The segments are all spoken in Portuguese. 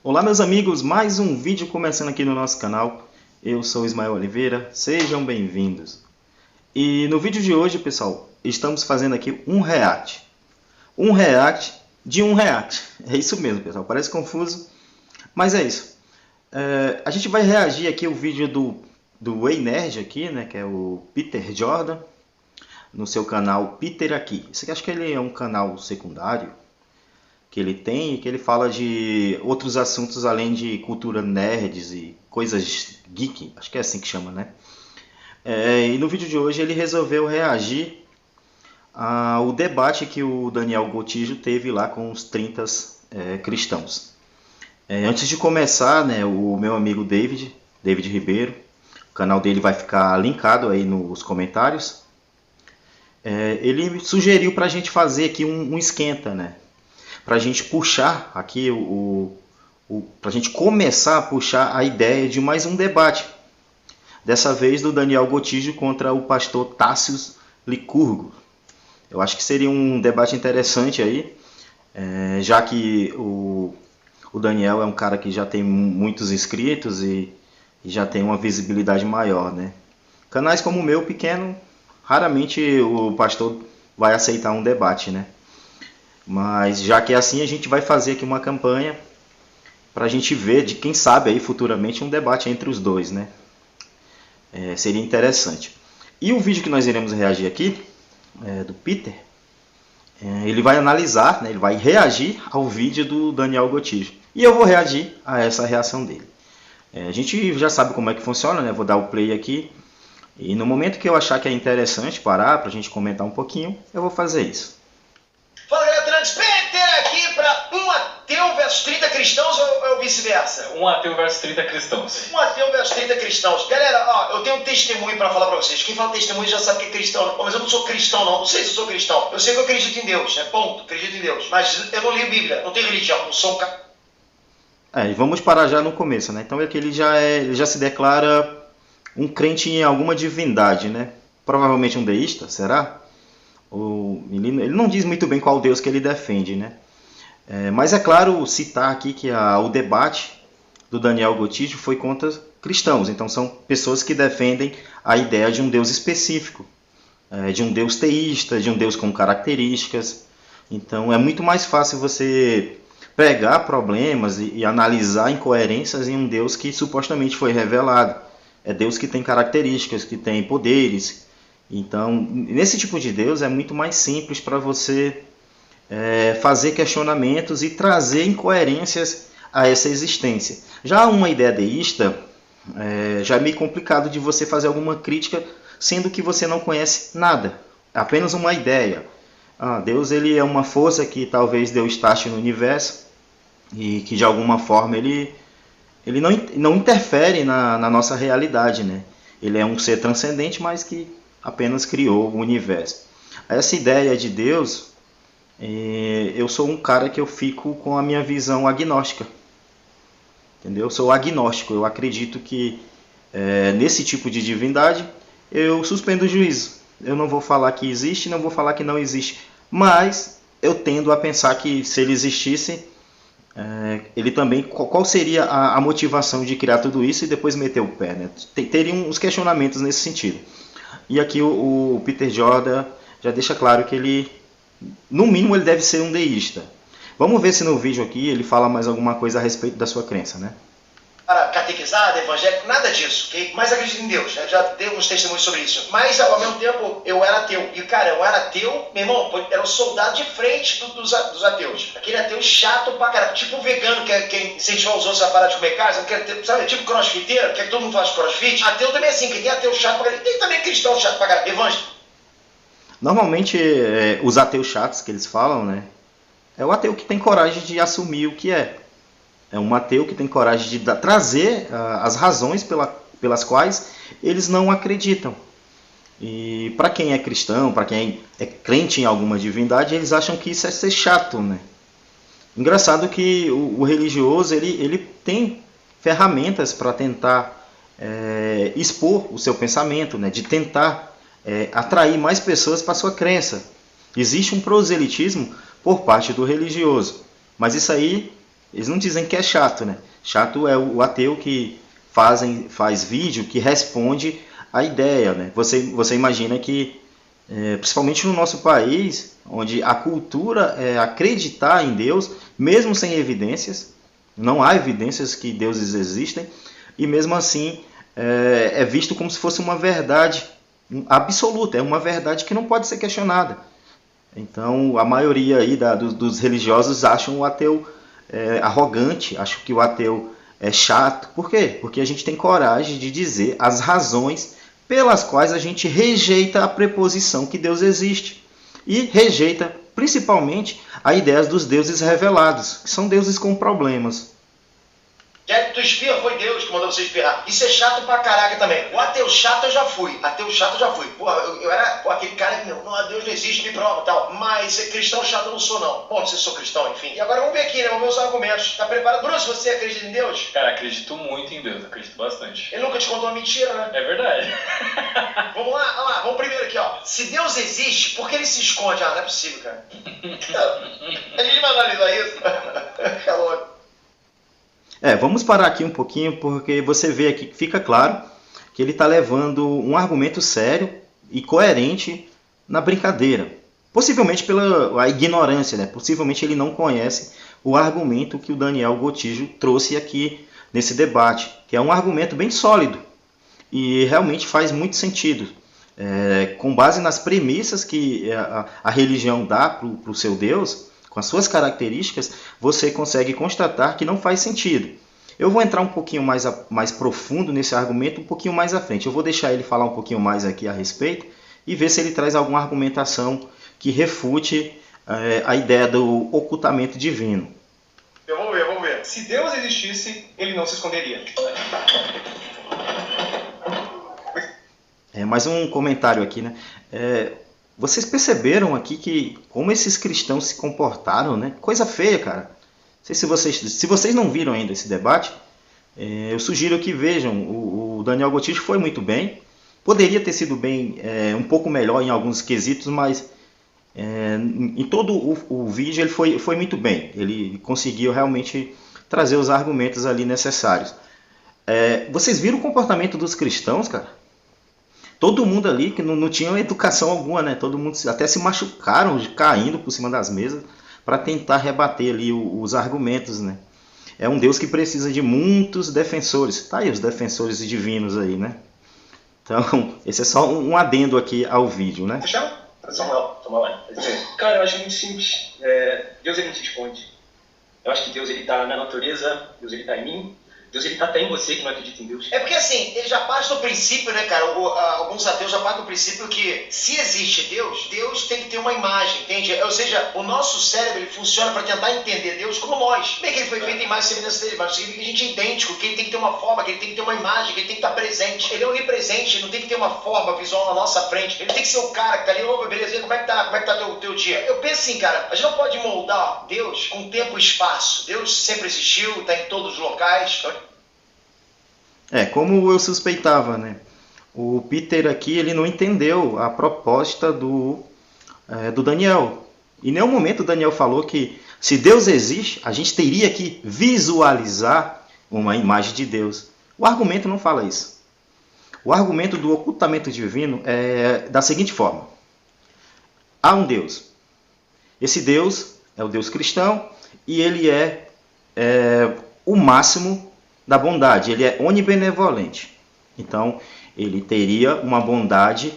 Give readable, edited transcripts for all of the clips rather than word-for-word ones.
Olá meus amigos, mais um vídeo começando aqui no nosso canal. Eu sou Ismael Oliveira, sejam bem-vindos. E no vídeo de hoje, pessoal, estamos fazendo aqui um react. Um react de um react. É isso mesmo, pessoal, parece confuso, mas é isso. A gente vai reagir aqui ao vídeo do Ei Nerd aqui, né, que é o Peter Jordan, no seu canal Peter Aqui. Esse aqui acho que ele é um canal secundário que ele tem e que ele fala de outros assuntos além de cultura nerds e coisas geek, acho que é assim que chama, né? E no vídeo de hoje ele resolveu reagir ao debate que o Daniel Gontijo teve lá com os 30 cristãos. Antes de começar, né, o meu amigo David Ribeiro, o canal dele vai ficar linkado aí nos comentários, ele sugeriu para a gente fazer aqui um esquenta, né? Para a gente puxar aqui, para a gente começar a puxar a ideia de mais um debate. Dessa vez do Daniel Gontijo contra o pastor Tássio Licurgo. Eu acho que seria um debate interessante aí, já que o Daniel é um cara que já tem muitos inscritos e já tem uma visibilidade maior, né? Canais como o meu, pequeno, raramente o pastor vai aceitar um debate, né? Mas já que é assim, a gente vai fazer aqui uma campanha para a gente ver, de quem sabe aí futuramente, um debate entre os dois, né? Seria interessante. E o vídeo que nós iremos reagir aqui, do Peter, ele vai analisar, né, ele vai reagir ao vídeo do Daniel Gontijo. E eu vou reagir a essa reação dele. A gente já sabe como é que funciona, né? Vou dar o play aqui. E no momento que eu achar que é interessante parar para a gente comentar um pouquinho, eu vou fazer isso. Fala galera, Peter aqui para um ateu versus 30 cristãos ou vice-versa? Um ateu versus 30 cristãos. Um ateu versus 30 cristãos. Galera, ó, eu tenho um testemunho para falar para vocês. Quem fala testemunho já sabe que é cristão. Mas eu não sou cristão não sei se eu sou cristão. Eu sei que eu acredito em Deus, ponto, acredito em Deus. Mas eu não li Bíblia, não tenho religião, não sou um cara. E vamos parar já no começo, né? Então é que ele já se declara um crente em alguma divindade, né? Provavelmente um deísta, será? Ele não diz muito bem qual Deus que ele defende, né? Mas é claro citar aqui que o debate do Daniel Gontijo foi contra cristãos. Então são pessoas que defendem a ideia de um Deus específico, de um Deus teísta, de um Deus com características. Então é muito mais fácil você pegar problemas e analisar incoerências em um Deus que supostamente foi revelado. É Deus que tem características, que tem poderes. Então, nesse tipo de Deus é muito mais simples para você fazer questionamentos e trazer incoerências a essa existência. Já uma ideia deísta, já é meio complicado de você fazer alguma crítica, sendo que você não conhece nada, apenas uma ideia. Deus ele é uma força que talvez Deus estache no universo e que de alguma forma ele não interfere na nossa realidade, né? Ele é um ser transcendente, mas que apenas criou o universo. Essa ideia de Deus, eu sou um cara que eu fico com a minha visão agnóstica. Entendeu? Eu sou agnóstico, eu acredito que nesse tipo de divindade eu suspendo o juízo. Eu não vou falar que existe, não vou falar que não existe, mas eu tendo a pensar que se ele existisse, ele também, qual seria a motivação de criar tudo isso e depois meter o pé, né? Teria uns questionamentos nesse sentido. E aqui o Peter Jordan já deixa claro que ele, no mínimo, ele deve ser um deísta. Vamos ver se no vídeo aqui ele fala mais alguma coisa a respeito da sua crença, né? Catequizado, evangélico, nada disso, ok? Mas acredito em Deus, já dei uns testemunhos sobre isso. Mas ao mesmo tempo eu era ateu. E cara, eu era ateu, meu irmão, era um soldado de frente dos ateus. Aquele ateu chato pra caralho, tipo um vegano que incentiva os outros a parar de comer carne, sabe? Tipo crossfiteiro, quer que todo mundo faça crossfit. Ateu também é assim, que tem ateu chato pra caralho. Tem também cristão chato pra caralho, evangélico. Normalmente os ateus chatos que eles falam, né? É o ateu que tem coragem de assumir o que é. É um ateu que tem coragem de trazer as razões pelas quais eles não acreditam. E para quem é cristão, para quem é crente em alguma divindade, eles acham que isso é ser chato, né? Engraçado que o religioso ele tem ferramentas para tentar expor o seu pensamento, né? De tentar atrair mais pessoas para a sua crença. Existe um proselitismo por parte do religioso, mas isso aí Eles não dizem que é chato, né? Chato é o ateu que faz vídeo que responde a ideia, né? Você imagina que, principalmente no nosso país, onde a cultura é acreditar em Deus, mesmo sem evidências, não há evidências que deuses existem, e mesmo assim é visto como se fosse uma verdade absoluta, é uma verdade que não pode ser questionada. Então a maioria aí dos religiosos acham o ateu arrogante, acham que o ateu é chato. Por quê? Porque a gente tem coragem de dizer as razões pelas quais a gente rejeita a preposição que Deus existe. E rejeita principalmente a ideia dos deuses revelados, que são deuses com problemas. Tu espirra, foi Deus que mandou você espirrar. Isso é chato pra caraca também. O ateu chato eu já fui. Porra, eu era aquele cara que, não, Deus não existe, me prova e tal. Mas cristão chato eu não sou, não. Bom, se eu sou cristão, enfim. E agora vamos ver aqui, né? Vamos ver os argumentos. Tá preparado? Bruce, você acredita em Deus? Cara, acredito muito em Deus, acredito bastante. Ele nunca te contou uma mentira, né? É verdade. Vamos lá, vamos primeiro aqui, ó. Se Deus existe, por que ele se esconde? Não é possível, cara. A gente vai analisar isso. Fica louco. Vamos parar aqui um pouquinho, porque você vê aqui que fica claro que ele está levando um argumento sério e coerente na brincadeira. Possivelmente pela ignorância, né? Possivelmente ele não conhece o argumento que o Daniel Gotijo trouxe aqui nesse debate, que é um argumento bem sólido e realmente faz muito sentido. Com base nas premissas que a religião dá para o seu Deus, com as suas características, você consegue constatar que não faz sentido. Eu vou entrar um pouquinho mais profundo nesse argumento um pouquinho mais à frente. Eu vou deixar ele falar um pouquinho mais aqui a respeito e ver se ele traz alguma argumentação que refute a ideia do ocultamento divino. Vamos ver. Se Deus existisse, ele não se esconderia. Mais um comentário aqui, né? Vocês perceberam aqui que como esses cristãos se comportaram, né? Coisa feia, cara. Não sei se vocês não viram ainda esse debate, eu sugiro que vejam. O Daniel Gotijo foi muito bem. Poderia ter sido bem, um pouco melhor em alguns quesitos, mas em todo o vídeo ele foi muito bem. Ele conseguiu realmente trazer os argumentos ali necessários. Vocês viram o comportamento dos cristãos, cara? Todo mundo ali que não tinha educação alguma, né? Todo mundo até se machucaram caindo por cima das mesas para tentar rebater ali os argumentos, né? É um Deus que precisa de muitos defensores. Tá aí os defensores divinos aí, né? Então, esse é só um adendo aqui ao vídeo, né? Chama? Toma lá. Cara, eu acho muito simples. Deus ele não se esconde. Eu acho que Deus ele tá na natureza, Deus ele tá em mim. Deus ele tá até em você que não acredita em Deus. É porque assim, ele já parte do princípio, né, cara? Alguns ateus já partem do princípio que se existe Deus, Deus tem que ter uma imagem, entende? Ou seja, o nosso cérebro ele funciona para tentar entender Deus como nós. Bem que ele foi feito em imagem e semelhança dele, mas significa que a gente é idêntico, que ele tem que ter uma forma, que ele tem que ter uma imagem, que ele tem que estar presente. Ele é onipresente, ele não tem que ter uma forma visual na nossa frente. Ele tem que ser o cara que tá ali, opa, beleza, como é que tá teu dia? Eu penso assim, cara, a gente não pode moldar Deus com tempo e espaço. Deus sempre existiu, tá em todos os locais. Como eu suspeitava, né? O Peter aqui ele não entendeu a proposta do Daniel. Em nenhum momento o Daniel falou que se Deus existe, a gente teria que visualizar uma imagem de Deus. O argumento não fala isso. O argumento do ocultamento divino é da seguinte forma. Há um Deus. Esse Deus é o Deus cristão e ele é o máximo da bondade, ele é onibenevolente. Então, ele teria uma bondade,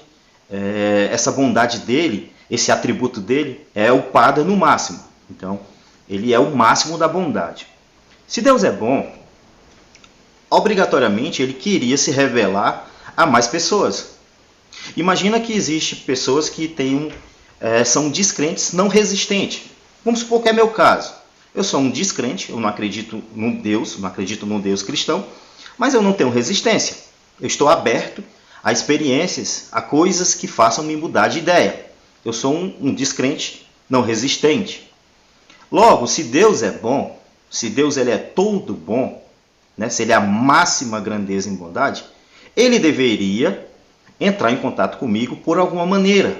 essa bondade dele, esse atributo dele, é o Pada no máximo. Então, ele é o máximo da bondade. Se Deus é bom, obrigatoriamente ele queria se revelar a mais pessoas. Imagina que existem pessoas que são descrentes não resistentes. Vamos supor que é meu caso. Eu sou um descrente, eu não acredito no Deus, não acredito no Deus cristão, mas eu não tenho resistência. Eu estou aberto a experiências, a coisas que façam me mudar de ideia. Eu sou um descrente não resistente. Logo, se Deus é bom, se Deus ele é todo bom, né, se ele é a máxima grandeza em bondade, ele deveria entrar em contato comigo por alguma maneira.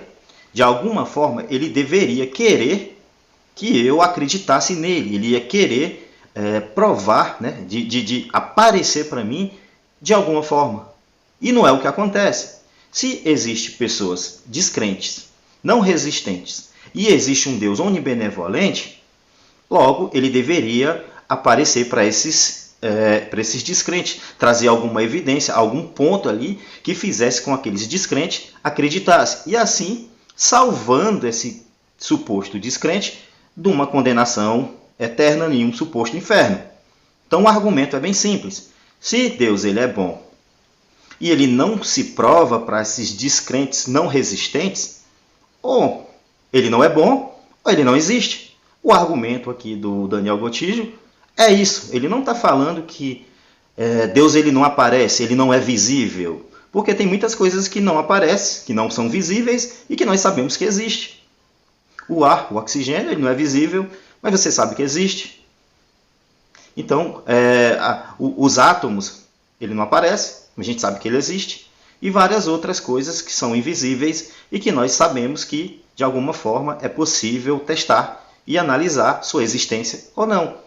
De alguma forma, ele deveria querer que eu acreditasse nele. Ele ia querer provar, né, de aparecer para mim de alguma forma. E não é o que acontece. Se existem pessoas descrentes, não resistentes, e existe um Deus onibenevolente, logo ele deveria aparecer para esses descrentes, trazer alguma evidência, algum ponto ali que fizesse com aqueles descrentes acreditassem. E assim, salvando esse suposto descrente de uma condenação eterna em um suposto inferno. Então o argumento é bem simples. Se Deus ele é bom e ele não se prova para esses descrentes não resistentes, ou ele não é bom, ou ele não existe. O argumento aqui do Daniel Gotijo é isso. Ele não está falando que Deus ele não aparece, ele não é visível. Porque tem muitas coisas que não aparecem, que não são visíveis e que nós sabemos que existe. O ar, o oxigênio, ele não é visível, mas você sabe que existe. Então, os átomos, ele não aparece, a gente sabe que ele existe. E várias outras coisas que são invisíveis e que nós sabemos que, de alguma forma, é possível testar e analisar sua existência ou não.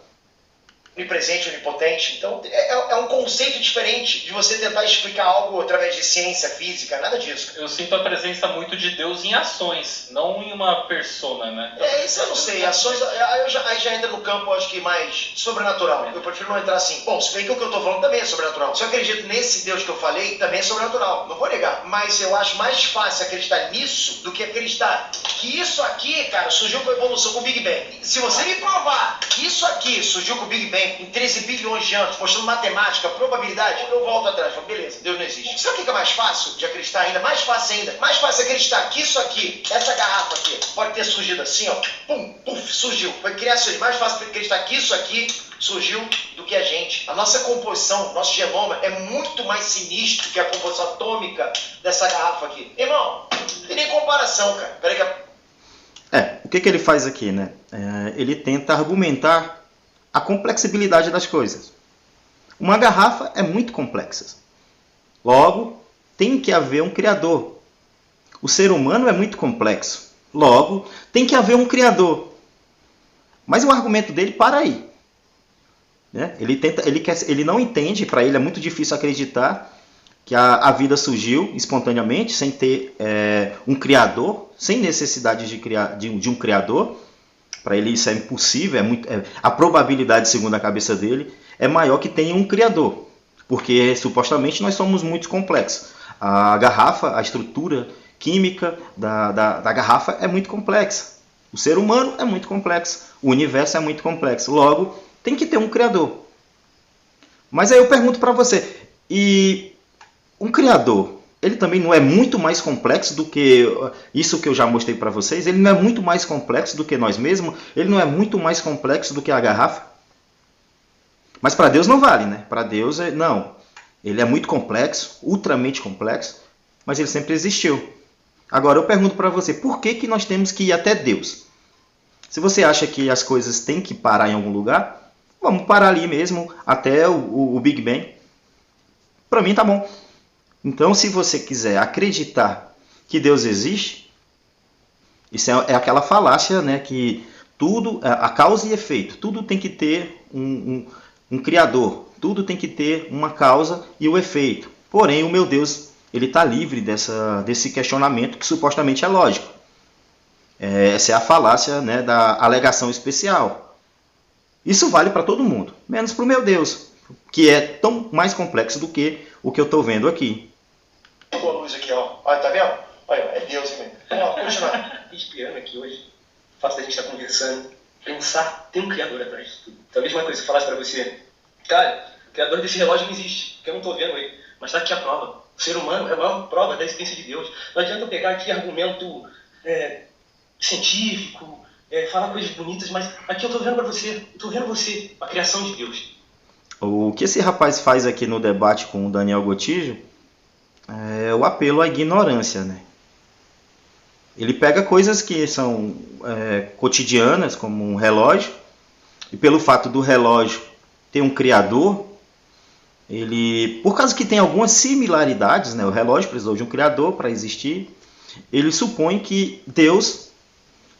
Onipresente, onipotente. Então, é um conceito diferente de você tentar explicar algo através de ciência, física, nada disso. Eu sinto a presença muito de Deus em ações, não em uma persona, né? Isso eu não sei. Ações, aí já entra no campo, acho que mais sobrenatural. Eu prefiro não entrar assim. Bom, se bem que o que eu estou falando também é sobrenatural. Se eu acredito nesse Deus que eu falei, também é sobrenatural. Não vou negar. Mas eu acho mais fácil acreditar nisso do que acreditar que isso aqui, cara, surgiu com a evolução, com o Big Bang. Se você me provar que isso aqui surgiu com o Big Bang em 13 bilhões de anos, mostrando matemática, probabilidade, eu volto atrás, falo, beleza, Deus não existe. Sabe o que é mais fácil de acreditar ainda? Mais fácil ainda. Mais fácil acreditar que isso aqui, essa garrafa aqui, pode ter surgido assim, ó, pum, puf, surgiu. Foi criação. Mais fácil acreditar que isso aqui surgiu do que a gente. A nossa composição, nosso genoma é muito mais sinistro que a composição atômica dessa garrafa aqui. Irmão, não tem nem comparação, cara. Peraí que o que ele faz aqui, né? Ele tenta argumentar a complexibilidade das coisas. Uma garrafa é muito complexa. Logo, tem que haver um criador. O ser humano é muito complexo. Logo, tem que haver um criador. Mas o argumento dele para aí. Né? Ele não entende, para ele é muito difícil acreditar que a vida surgiu espontaneamente, sem ter um criador, sem necessidade de um criador. Para ele isso é impossível, a probabilidade, segundo a cabeça dele, é maior que tenha um criador, porque supostamente nós somos muito complexos. A garrafa, a estrutura química da garrafa é muito complexa. O ser humano é muito complexo, o universo é muito complexo. Logo, tem que ter um criador. Mas aí eu pergunto para você, e um criador, ele também não é muito mais complexo do que isso que eu já mostrei para vocês? Ele não é muito mais complexo do que nós mesmos? Ele não é muito mais complexo do que a garrafa? Mas para Deus não vale, né? Para Deus, não. Ele é muito complexo, ultramente complexo, mas ele sempre existiu. Agora eu pergunto para você, por que nós temos que ir até Deus? Se você acha que as coisas têm que parar em algum lugar, vamos parar ali mesmo, até o Big Bang. Para mim tá bom. Então, se você quiser acreditar que Deus existe, isso é aquela falácia, né, que tudo, a causa e efeito, tudo tem que ter um criador, tudo tem que ter uma causa e o efeito. Porém, o meu Deus, ele está livre desse questionamento que supostamente é lógico. Essa é a falácia, né, da alegação especial. Isso vale para todo mundo, menos para o meu Deus, que é tão mais complexo do que o que eu estou vendo aqui. Boa luz aqui, ó. Olha, tá vendo? Olha, é Deus aqui mesmo. Vamos lá, continuar. Inspirando aqui hoje, o fato da gente estar conversando, pensar, tem um criador atrás disso tudo. Talvez uma coisa que eu falasse para você, cara, o criador desse relógio não existe, porque eu não estou vendo ele, mas está aqui a prova. O ser humano é a maior prova da existência de Deus. Não adianta eu pegar aqui argumento científico, falar coisas bonitas, mas aqui eu estou vendo para você, eu estou vendo você, a criação de Deus. O que esse rapaz faz aqui no debate com o Daniel Gotijo é o apelo à ignorância, né? Ele pega coisas que são cotidianas, como um relógio, e pelo fato do relógio ter um criador, ele, por causa que tem algumas similaridades, né? O relógio precisou de um criador para existir, ele supõe que Deus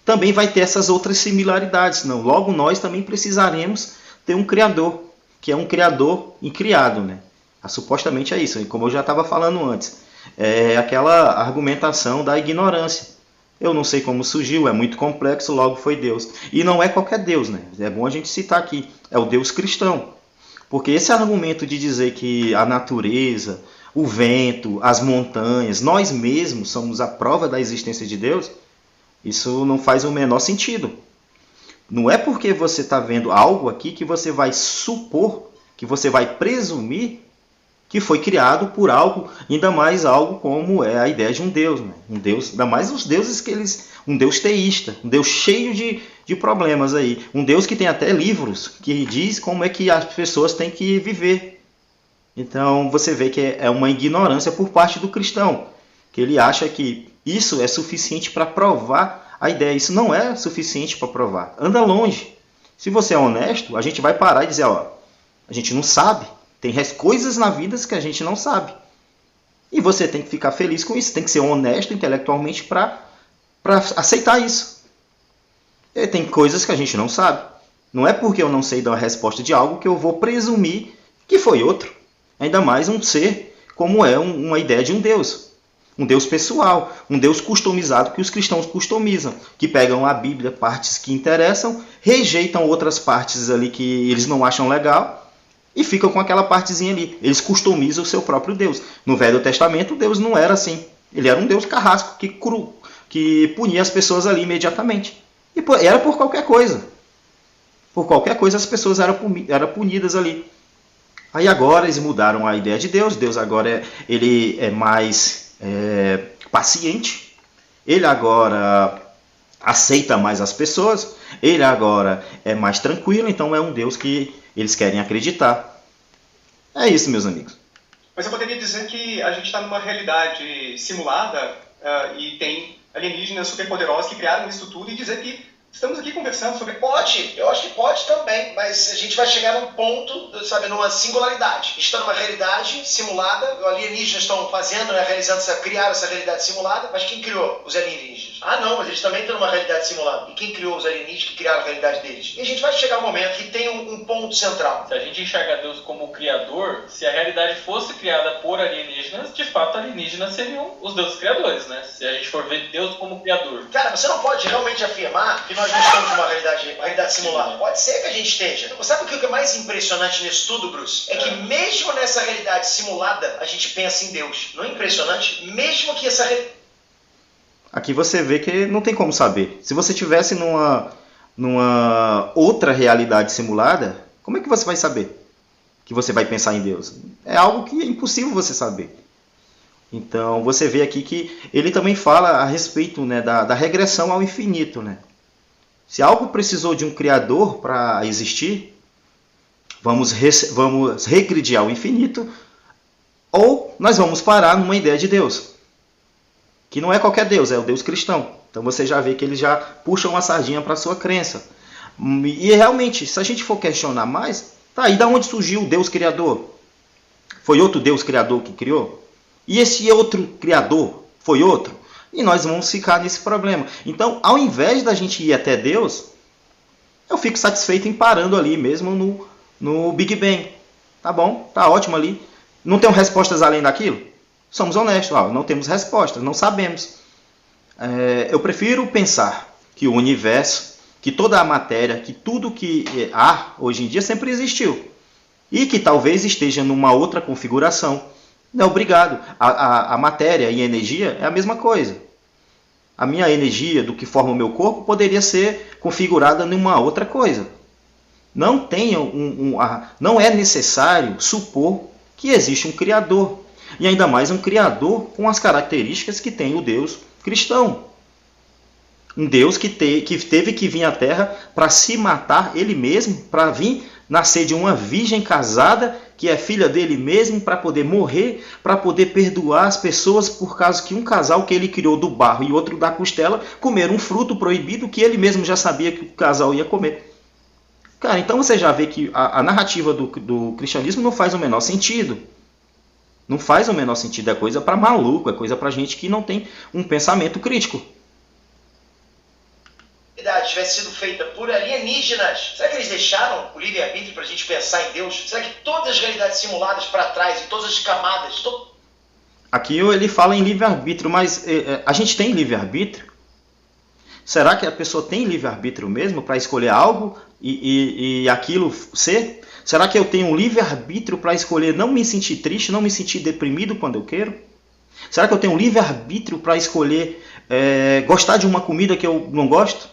também vai ter essas outras similaridades. Não, logo nós também precisaremos ter um Criador, que é um Criador incriado, né? Supostamente é isso, como eu já estava falando antes. É aquela argumentação da ignorância. Eu não sei como surgiu, é muito complexo, logo foi Deus. E não é qualquer Deus, né? É bom a gente citar aqui. É o Deus cristão. Porque esse argumento de dizer que a natureza, o vento, as montanhas, nós mesmos somos a prova da existência de Deus, isso não faz o menor sentido. Não é porque você está vendo algo aqui que você vai supor, que você vai presumir que foi criado por algo, ainda mais algo como é a ideia de um Deus. Né? Um Deus, ainda mais os deuses que eles... Um Deus teísta, um Deus cheio de problemas aí. Um Deus que tem até livros que diz como é que as pessoas têm que viver. Então você vê que é uma ignorância por parte do cristão, que ele acha que isso é suficiente para provar a ideia. Isso não é suficiente para provar. Anda longe. Se você é honesto, a gente vai parar e dizer, ó, a gente não sabe. Tem coisas na vida que a gente não sabe. E você tem que ficar feliz com isso. Tem que ser honesto intelectualmente para aceitar isso. E tem coisas que a gente não sabe. Não é porque eu não sei dar a resposta de algo que eu vou presumir que foi outro. Ainda mais um ser como é uma ideia de um Deus. Um Deus pessoal. Um Deus customizado que os cristãos customizam. Que pegam a Bíblia, partes que interessam, rejeitam outras partes ali que eles não acham legal e ficam com aquela partezinha ali. Eles customizam o seu próprio Deus. No Velho Testamento, Deus não era assim. Ele era um Deus carrasco, que punia as pessoas ali imediatamente. E era por qualquer coisa. Por qualquer coisa as pessoas eram punidas ali. Aí agora eles mudaram a ideia de Deus. Deus agora ele é mais paciente. Ele agora aceita mais as pessoas. Ele agora é mais tranquilo. Então é um Deus que eles querem acreditar. É isso, meus amigos. Mas eu poderia dizer que a gente está numa realidade simulada e tem alienígenas superpoderosos que criaram isso tudo e dizer que estamos aqui conversando sobre... Pode, eu acho que pode também, mas a gente vai chegar num ponto, sabe, numa singularidade. A gente está numa realidade simulada, os alienígenas estão fazendo, realizando, criaram essa realidade simulada, mas quem criou os alienígenas? Ah não, mas eles também estão numa realidade simulada. E quem criou os alienígenas que criaram a realidade deles? E a gente vai chegar um momento que tem um ponto central. Se a gente enxerga Deus como criador, se a realidade fosse criada por alienígenas, de fato alienígenas seriam os deuses criadores, né? Se a gente for ver Deus como criador. Cara, você não pode realmente afirmar que nós não estamos numa realidade simulada. Pode ser que a gente esteja. Sabe o que é mais impressionante nisso tudo, Bruce? É que mesmo nessa realidade simulada, a gente pensa em Deus. Não é impressionante? Mesmo que essa realidade... Aqui você vê que não tem como saber. Se você estivesse numa outra realidade simulada, como é que você vai saber que você vai pensar em Deus? É algo que é impossível você saber. Então você vê aqui que ele também fala a respeito, né, da regressão ao infinito. Né? Se algo precisou de um Criador para existir, vamos regredir ao infinito, ou nós vamos parar numa ideia de Deus. Que não é qualquer Deus, é o Deus cristão. Então você já vê que eles já puxam uma sardinha para a sua crença. E realmente, se a gente for questionar mais, tá aí, da onde surgiu o Deus Criador? Foi outro Deus Criador que criou? E esse outro Criador foi outro? E nós vamos ficar nesse problema. Então, ao invés da gente ir até Deus, eu fico satisfeito em parando ali mesmo no Big Bang. Tá bom, tá ótimo ali. Não tenho respostas além daquilo? Somos honestos, não temos respostas, não sabemos. Eu prefiro pensar que o universo, que toda a matéria, que tudo que há hoje em dia sempre existiu. E que talvez esteja numa outra configuração. Não, obrigado. A matéria e a energia é a mesma coisa. A minha energia, do que forma o meu corpo, poderia ser configurada numa outra coisa. Não é necessário supor que existe um Criador. E ainda mais um Criador com as características que tem o Deus cristão. Um Deus que teve que vir à Terra para se matar ele mesmo, para vir nascer de uma virgem casada, que é filha dele mesmo, para poder morrer, para poder perdoar as pessoas, por causa que um casal que ele criou do barro e outro da costela comeram um fruto proibido que ele mesmo já sabia que o casal ia comer. Cara, então você já vê que a narrativa do cristianismo não faz o menor sentido. Não faz o menor sentido, é coisa para maluco, é coisa para gente que não tem um pensamento crítico. humanidade tivesse sido feita por alienígenas, será que eles deixaram o livre-arbítrio para a gente pensar em Deus? Será que todas as realidades simuladas para trás, em todas as camadas... Aqui ele fala em livre-arbítrio, mas a gente tem livre-arbítrio? Será que a pessoa tem livre-arbítrio mesmo para escolher algo e aquilo ser? Será que eu tenho um livre-arbítrio para escolher não me sentir triste, não me sentir deprimido quando eu quero? Será que eu tenho um livre-arbítrio para escolher gostar de uma comida que eu não gosto?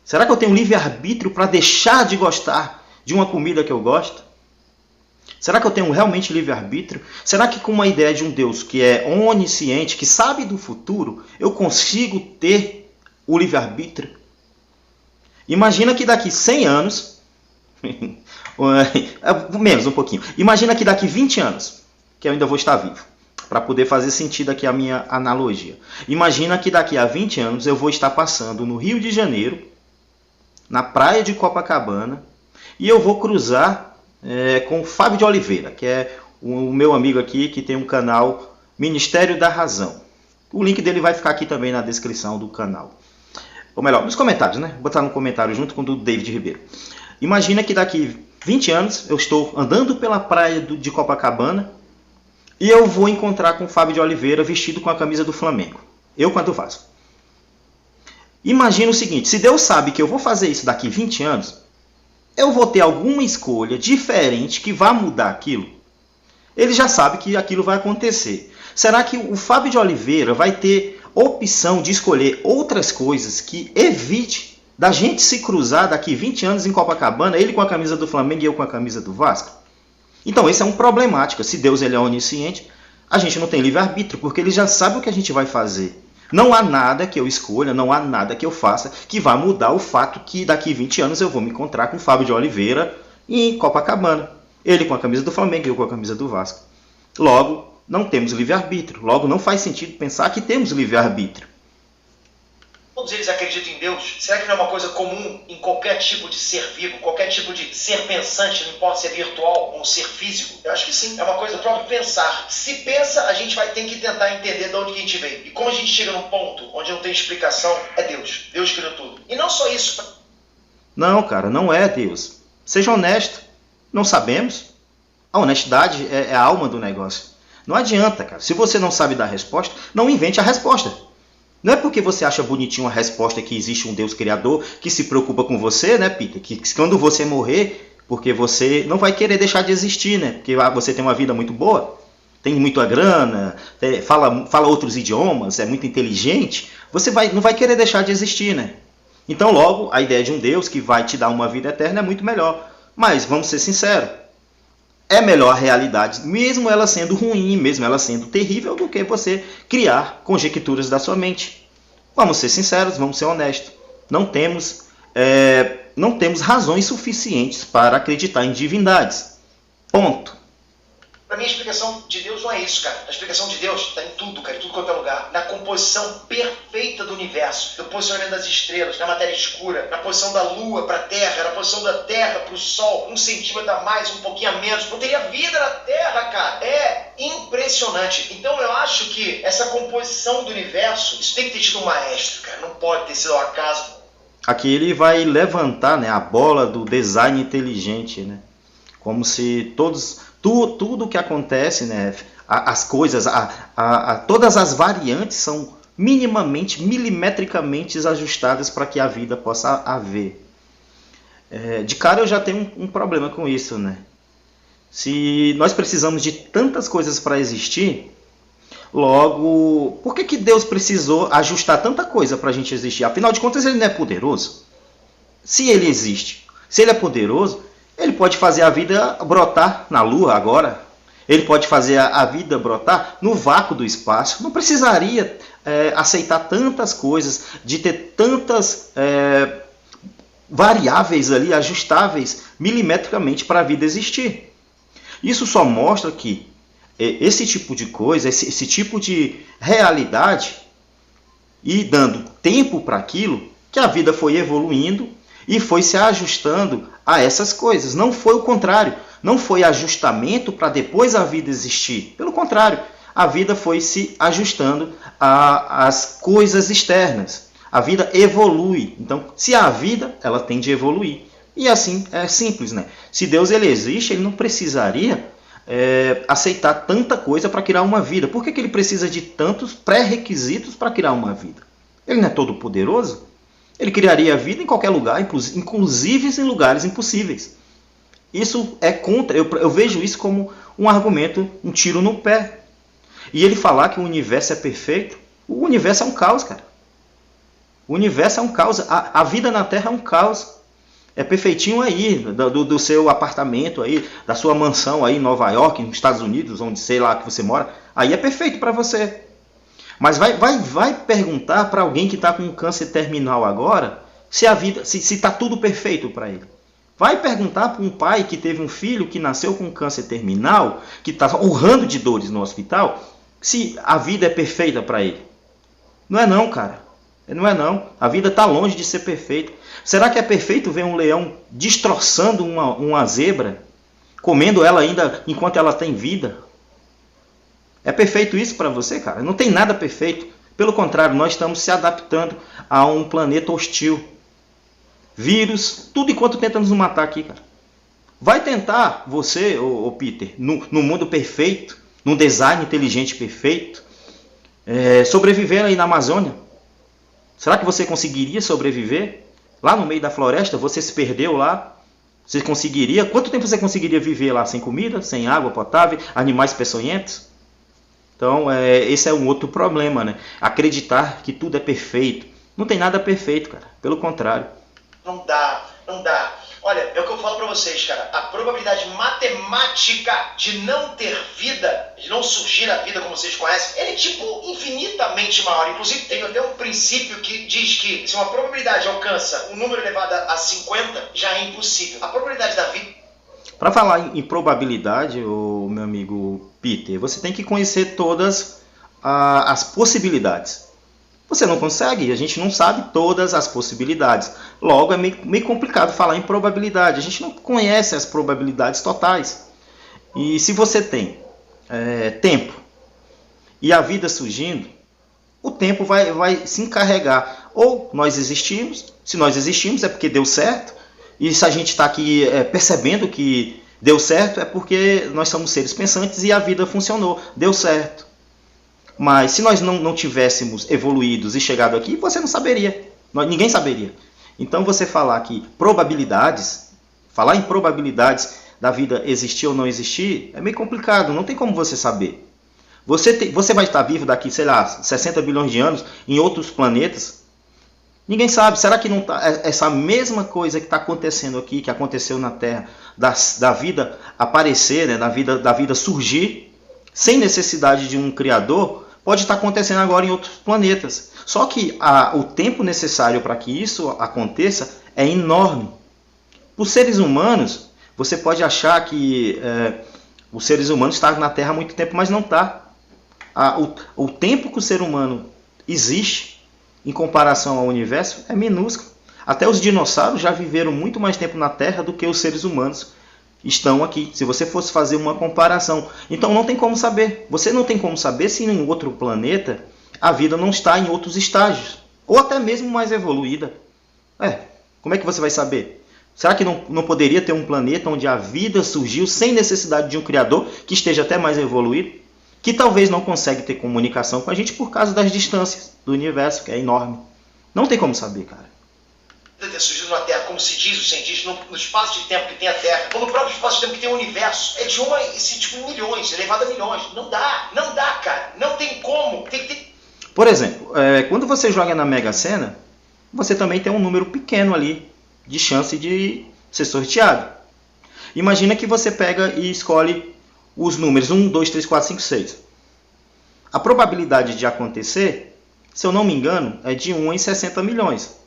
Será que eu tenho um livre-arbítrio para deixar de gostar de uma comida que eu gosto? Será que eu tenho realmente livre-arbítrio? Será que com uma ideia de um Deus que é onisciente, que sabe do futuro, eu consigo ter o livre-arbítrio? Imagina que daqui 100 anos, menos um pouquinho, imagina que daqui 20 anos, que eu ainda vou estar vivo, para poder fazer sentido aqui a minha analogia. Imagina que daqui a 20 anos eu vou estar passando no Rio de Janeiro, na praia de Copacabana, e eu vou cruzar com o Fábio de Oliveira, que é o meu amigo aqui, que tem um canal Ministério da Razão. O link dele vai ficar aqui também na descrição do canal. Ou melhor, nos comentários, né? Vou botar no comentário junto com o do David Ribeiro. Imagina que daqui 20 anos eu estou andando pela praia de Copacabana e eu vou encontrar com o Fábio de Oliveira vestido com a camisa do Flamengo. Eu quanto Vasco. Imagina o seguinte, se Deus sabe que eu vou fazer isso daqui 20 anos, eu vou ter alguma escolha diferente que vá mudar aquilo? Ele já sabe que aquilo vai acontecer. Será que o Fábio de Oliveira vai ter opção de escolher outras coisas que evite da gente se cruzar daqui 20 anos em Copacabana, ele com a camisa do Flamengo e eu com a camisa do Vasco? Então, esse é um problemático. Se Deus ele é onisciente, a gente não tem livre-arbítrio, porque ele já sabe o que a gente vai fazer. Não há nada que eu escolha, não há nada que eu faça que vá mudar o fato que daqui 20 anos eu vou me encontrar com o Fábio de Oliveira em Copacabana. Ele com a camisa do Flamengo e eu com a camisa do Vasco. Logo, não temos livre-arbítrio. Logo, não faz sentido pensar que temos livre-arbítrio. Todos eles acreditam em Deus? Será que não é uma coisa comum em qualquer tipo de ser vivo, qualquer tipo de ser pensante, não importa se é virtual ou ser físico? Eu acho que sim, é uma coisa própria pensar. Se pensa, a gente vai ter que tentar entender de onde que a gente veio. E como a gente chega num ponto onde não tem explicação, é Deus. Deus criou tudo. E não só isso. Não, cara, não é Deus. Seja honesto. Não sabemos. A honestidade é a alma do negócio. Não adianta, cara. Se você não sabe dar a resposta, não invente a resposta. Não é porque você acha bonitinho a resposta que existe um Deus criador que se preocupa com você, né, Peter? Que quando você morrer, porque você não vai querer deixar de existir, né? Porque você tem uma vida muito boa, tem muita grana, fala outros idiomas, é muito inteligente, você não vai querer deixar de existir, né? Então, logo, a ideia de um Deus que vai te dar uma vida eterna é muito melhor. Mas, vamos ser sinceros, é melhor a realidade, mesmo ela sendo ruim, mesmo ela sendo terrível, do que você criar conjecturas da sua mente. Vamos ser sinceros, vamos ser honestos. Não temos razões suficientes para acreditar em divindades. Ponto. Para mim, a explicação de Deus não é isso, cara. A explicação de Deus está em tudo, cara, em tudo quanto é lugar. Na composição perfeita do universo, no posicionamento das estrelas, na matéria escura, na posição da Lua para a Terra, na posição da Terra para o Sol, 1 centímetro a mais, um pouquinho a menos. Não teria vida na Terra, cara. É impressionante. Então, eu acho que essa composição do universo, isso tem que ter tido um maestro, cara. Não pode ter sido ao acaso. Aqui ele vai levantar, né, a bola do design inteligente, né? Como se tudo que acontece, né, as coisas, todas as variantes são minimamente, milimetricamente ajustadas para que a vida possa haver. De cara eu já tenho um problema com isso, né? Se nós precisamos de tantas coisas para existir, logo, por que Deus precisou ajustar tanta coisa para a gente existir? Afinal de contas, ele não é poderoso? Se ele existe, se ele é poderoso, ele pode fazer a vida brotar na Lua agora. Ele pode fazer a vida brotar no vácuo do espaço. Não precisaria aceitar tantas coisas, de ter tantas variáveis ali, ajustáveis milimetricamente para a vida existir. Isso só mostra que esse tipo de coisa, esse tipo de realidade, e dando tempo para aquilo, que a vida foi evoluindo e foi se ajustando a essas coisas. Não foi o contrário. Não foi ajustamento para depois a vida existir. Pelo contrário, a vida foi se ajustando às coisas externas, A vida evolui. Então, se há vida, ela tende a evoluir. E assim é simples, né? Se Deus ele existe, ele não precisaria aceitar tanta coisa para criar uma vida. Por que ele precisa de tantos pré-requisitos para criar uma vida? Ele não é todo poderoso? Ele criaria a vida em qualquer lugar, inclusive em lugares impossíveis. Isso é contra, eu vejo isso como um argumento, um tiro no pé. E ele falar que o universo é perfeito, o universo é um caos, cara. O universo é um caos, a vida na Terra é um caos. É perfeitinho aí, do seu apartamento aí, da sua mansão aí em Nova York, nos Estados Unidos, onde sei lá que você mora, aí é perfeito para você. Mas vai perguntar para alguém que está com um câncer terminal agora se a vida, se está tudo perfeito para ele. Vai perguntar para um pai que teve um filho que nasceu com um câncer terminal, que está urrando de dores no hospital, se a vida é perfeita para ele. Não é não, cara. Não é não. A vida está longe de ser perfeita. Será que é perfeito ver um leão destroçando uma zebra, comendo ela ainda enquanto ela tem vida? É perfeito isso para você, cara? Não tem nada perfeito. Pelo contrário, nós estamos se adaptando a um planeta hostil. Vírus, tudo enquanto tenta nos matar aqui, cara. Vai tentar você, ô Peter, no mundo perfeito, num design inteligente perfeito, sobreviver aí na Amazônia. Será que você conseguiria sobreviver? Lá no meio da floresta, você se perdeu lá. Você conseguiria? Quanto tempo você conseguiria viver lá sem comida, sem água potável, animais peçonhentos? Então, esse é um outro problema, né? Acreditar que tudo é perfeito. Não tem nada perfeito, cara. Pelo contrário. Não dá. Olha, é o que eu falo pra vocês, cara. A probabilidade matemática de não ter vida, de não surgir a vida como vocês conhecem, ele é tipo infinitamente maior. Inclusive, tem até um princípio que diz que se uma probabilidade alcança um número elevado a 50, já é impossível. A probabilidade da vida... Para falar em probabilidade, meu amigo Peter, você tem que conhecer todas as possibilidades. Você não consegue, a gente não sabe todas as possibilidades. Logo, é meio complicado falar em probabilidade. A gente não conhece as probabilidades totais. E se você tem tempo e a vida surgindo, o tempo vai se encarregar. Ou nós existimos, se nós existimos é porque deu certo. E se a gente está aqui percebendo que deu certo, é porque nós somos seres pensantes e a vida funcionou, deu certo. Mas se nós não tivéssemos evoluídos e chegado aqui, você não saberia. Ninguém saberia. Então você falar em probabilidades da vida existir ou não existir, é meio complicado. Não tem como você saber. Você vai estar vivo daqui, sei lá, 60 bilhões de anos em outros planetas? Ninguém sabe. Será que não tá essa mesma coisa que está acontecendo aqui, que aconteceu na Terra, da vida aparecer, né, da vida surgir, sem necessidade de um criador, pode estar acontecendo agora em outros planetas. Só que o tempo necessário para que isso aconteça é enorme. Para os seres humanos, você pode achar que os seres humanos estão na Terra há muito tempo, mas não está. O tempo que o ser humano existe em comparação ao universo é minúsculo. Até os dinossauros já viveram muito mais tempo na Terra do que os seres humanos estão aqui, se você fosse fazer uma comparação. Então não tem como saber. Você não tem como saber se em um outro planeta a vida não está em outros estágios, ou até mesmo mais evoluída. Como é que você vai saber? Será que não poderia ter um planeta onde a vida surgiu sem necessidade de um criador que esteja até mais evoluído, que talvez não consegue ter comunicação com a gente por causa das distâncias do universo, que é enorme? Não tem como saber, cara. Ter surgido na Terra, como se diz o cientista, no espaço de tempo que tem a Terra, ou no próprio espaço de tempo que tem o universo, é de milhões, elevado a milhões. Não dá, cara. Não tem como. Por exemplo, quando você joga na Mega Sena, você também tem um número pequeno ali de chance de ser sorteado. Imagina que você pega e escolhe os números 1, 2, 3, 4, 5, 6. A probabilidade de acontecer, se eu não me engano, é de 1 em 60 milhões.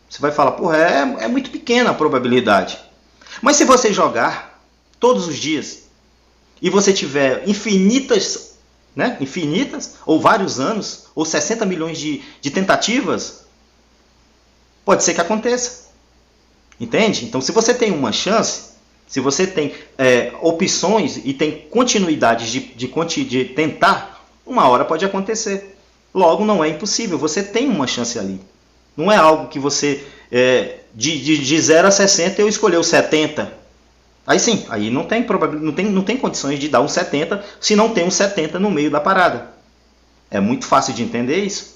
Você vai falar, porra, é muito pequena a probabilidade. Mas se você jogar todos os dias e você tiver infinitas, ou vários anos, ou 60 milhões de tentativas, pode ser que aconteça. Entende? Então, se você tem uma chance, se você tem opções e tem continuidade de tentar, uma hora pode acontecer. Logo, não é impossível, você tem uma chance ali. Não é algo que você, de 0 a 60, eu escolhi o 70. Aí sim, aí não tem condições de dar um 70 se não tem um 70 no meio da parada. É muito fácil de entender isso.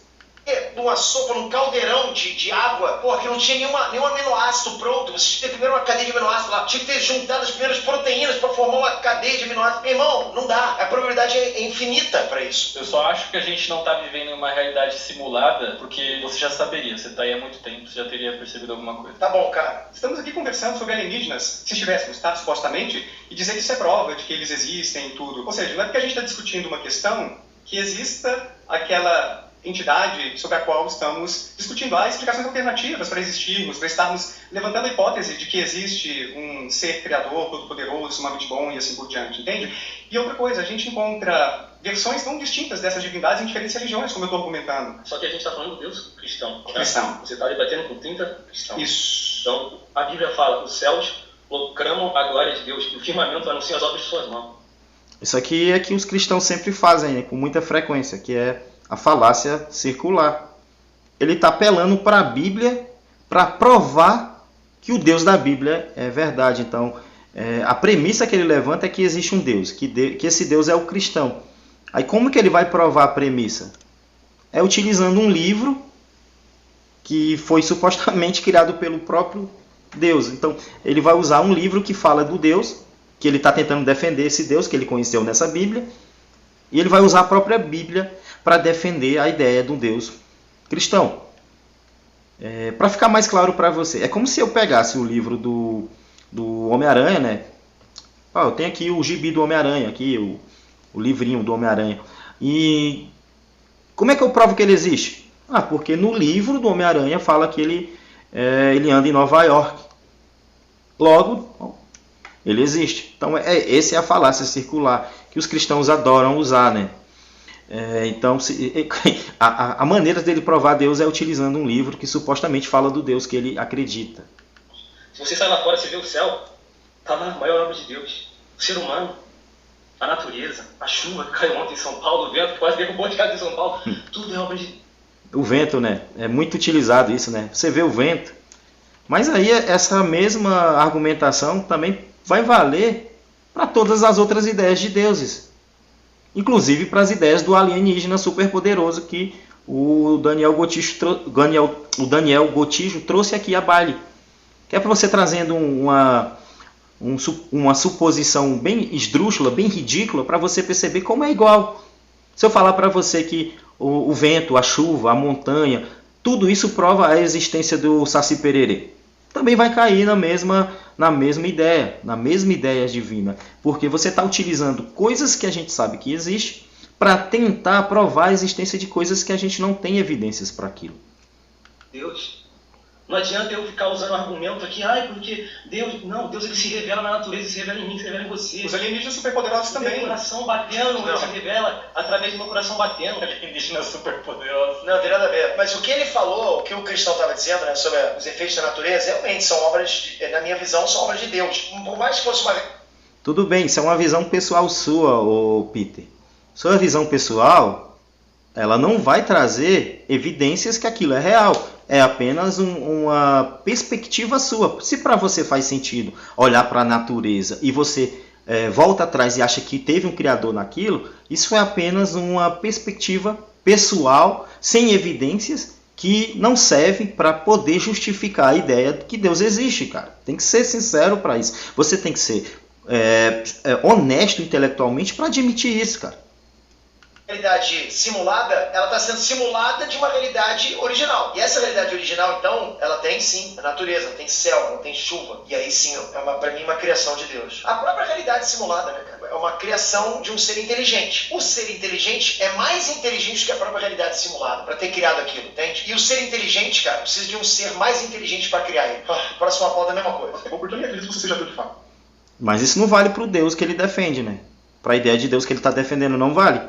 Numa sopa, num caldeirão de água, porra, que não tinha nenhum aminoácido pronto. Você tinha que ter primeiro uma cadeia de aminoácidos lá, tinha que ter juntado as primeiras proteínas para formar uma cadeia de aminoácidos. Meu irmão, não dá. A probabilidade é infinita para isso. Eu só acho que a gente não tá vivendo em uma realidade simulada, porque você já saberia, você tá aí há muito tempo, você já teria percebido alguma coisa. Tá bom, cara. Estamos aqui conversando sobre alienígenas, se estivéssemos, tá? Supostamente, e dizer que isso é prova de que eles existem e tudo. Ou seja, não é porque a gente está discutindo uma questão que exista aquela entidade sobre a qual estamos discutindo. Há explicações alternativas para existirmos, para estarmos levantando a hipótese de que existe um ser criador, todo-poderoso, sumamente bom e assim por diante, entende? E outra coisa, a gente encontra versões tão distintas dessas divindades em diferentes religiões, como eu estou argumentando. Só que a gente está falando do Deus cristão. Tá? Cristão. Você está debatendo com 30 cristãos. Isso. Então, a Bíblia fala, os céus proclamam a glória de Deus, e o firmamento anuncia as obras de suas mãos. Isso aqui é que os cristãos sempre fazem, né, com muita frequência, que é a falácia circular. Ele está apelando para a Bíblia para provar que o Deus da Bíblia é verdade. Então, a premissa que ele levanta é que existe um Deus, que esse Deus é o cristão. Aí como que ele vai provar a premissa? É utilizando um livro que foi supostamente criado pelo próprio Deus. Então, ele vai usar um livro que fala do Deus, que ele está tentando defender esse Deus que ele conheceu nessa Bíblia, e ele vai usar a própria Bíblia para defender a ideia de um Deus cristão. Para ficar mais claro para você, é como se eu pegasse o livro do Homem-Aranha, né? Eu tenho aqui o gibi do Homem-Aranha, aqui, o livrinho do Homem-Aranha. E como é que eu provo que ele existe? Porque no livro do Homem-Aranha fala que ele anda em Nova York. Logo, ele existe. Então, essa é a falácia circular que os cristãos adoram usar, né? Então, a maneira dele provar Deus é utilizando um livro que supostamente fala do Deus que ele acredita. Se você sai lá fora e você vê o céu, está lá a maior obra de Deus. O ser humano, a natureza, a chuva que caiu ontem em São Paulo, o vento que quase derrubou de casa de São Paulo, tudo é obra de Deus. O vento, né? É muito utilizado isso, né? Você vê o vento. Mas aí essa mesma argumentação também vai valer para todas as outras ideias de deuses. Inclusive para as ideias do alienígena superpoderoso que o Daniel Gotijo trouxe aqui a baile. Que é para você trazendo uma suposição bem esdrúxula, bem ridícula, para você perceber como é igual. Se eu falar para você que o vento, a chuva, a montanha, tudo isso prova a existência do Saci Pererê, também vai cair na mesma ideia divina, porque você está utilizando coisas que a gente sabe que existe para tentar provar a existência de coisas que a gente não tem evidências para aquilo. Deus, não adianta eu ficar usando um argumento aqui, porque Deus ele se revela na natureza, se revela em mim, se revela em você. Os alienígenas superpoderosos também. Meu coração batendo, ele se revela através do meu coração batendo. Alienígena superpoderoso. Não, tem nada a ver. Mas o que ele falou, o que o cristão estava dizendo, né, sobre os efeitos da natureza, realmente são obras, na minha visão, são obras de Deus. Por mais que fosse uma... Tudo bem, isso é uma visão pessoal sua, Peter. Sua visão pessoal, ela não vai trazer evidências que aquilo é real. É apenas uma perspectiva sua. Se para você faz sentido olhar para a natureza e você volta atrás e acha que teve um criador naquilo, isso é apenas uma perspectiva pessoal, sem evidências, que não serve para poder justificar a ideia de que Deus existe, cara. Tem que ser sincero para isso. Você tem que ser honesto intelectualmente para admitir isso, cara. Realidade simulada, ela está sendo simulada de uma realidade original. E essa realidade original, então, ela tem sim a natureza, ela tem céu, ela tem chuva. E aí sim, para mim, uma criação de Deus. A própria realidade simulada, né, cara, é uma criação de um ser inteligente. O ser inteligente é mais inteligente que a própria realidade simulada, para ter criado aquilo, entende? E o ser inteligente, cara, precisa de um ser mais inteligente para criar ele. Próxima pauta é a mesma coisa. Eu vou portanto acredito que você já viu de fato. Mas isso não vale para o Deus que ele defende, né? Para a ideia de Deus que ele está defendendo não vale.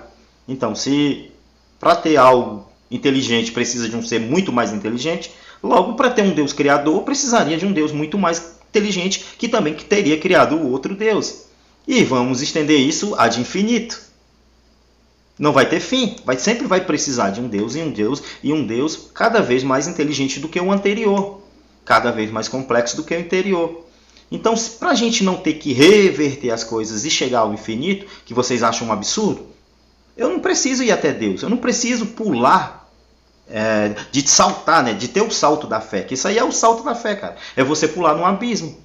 Então, se para ter algo inteligente precisa de um ser muito mais inteligente, logo para ter um Deus criador precisaria de um Deus muito mais inteligente que também teria criado o outro Deus. E vamos estender isso ad infinito. Não vai ter fim. Sempre vai precisar de um Deus e um Deus cada vez mais inteligente do que o anterior. Cada vez mais complexo do que o anterior. Então, para a gente não ter que reverter as coisas e chegar ao infinito, que vocês acham um absurdo, eu não preciso ir até Deus. Eu não preciso pular, de saltar, né? De ter o salto da fé. Que isso aí é o salto da fé, cara. É você pular num abismo.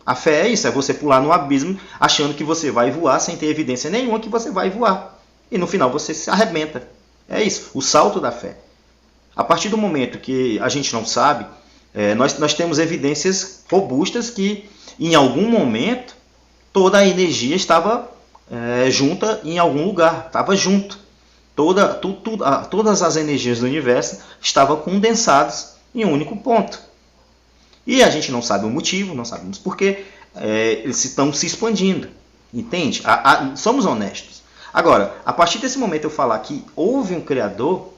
A fé é isso, é você pular num abismo achando que você vai voar sem ter evidência nenhuma que você vai voar. E no final você se arrebenta. É isso, o salto da fé. A partir do momento que a gente não sabe, nós temos evidências robustas que em algum momento toda a energia estava junta em algum lugar, estava junto. Todas as energias do universo estavam condensadas em um único ponto. E a gente não sabe o motivo, não sabemos porquê, eles estão se expandindo. Entende? Somos honestos. Agora, a partir desse momento eu falar que houve um Criador,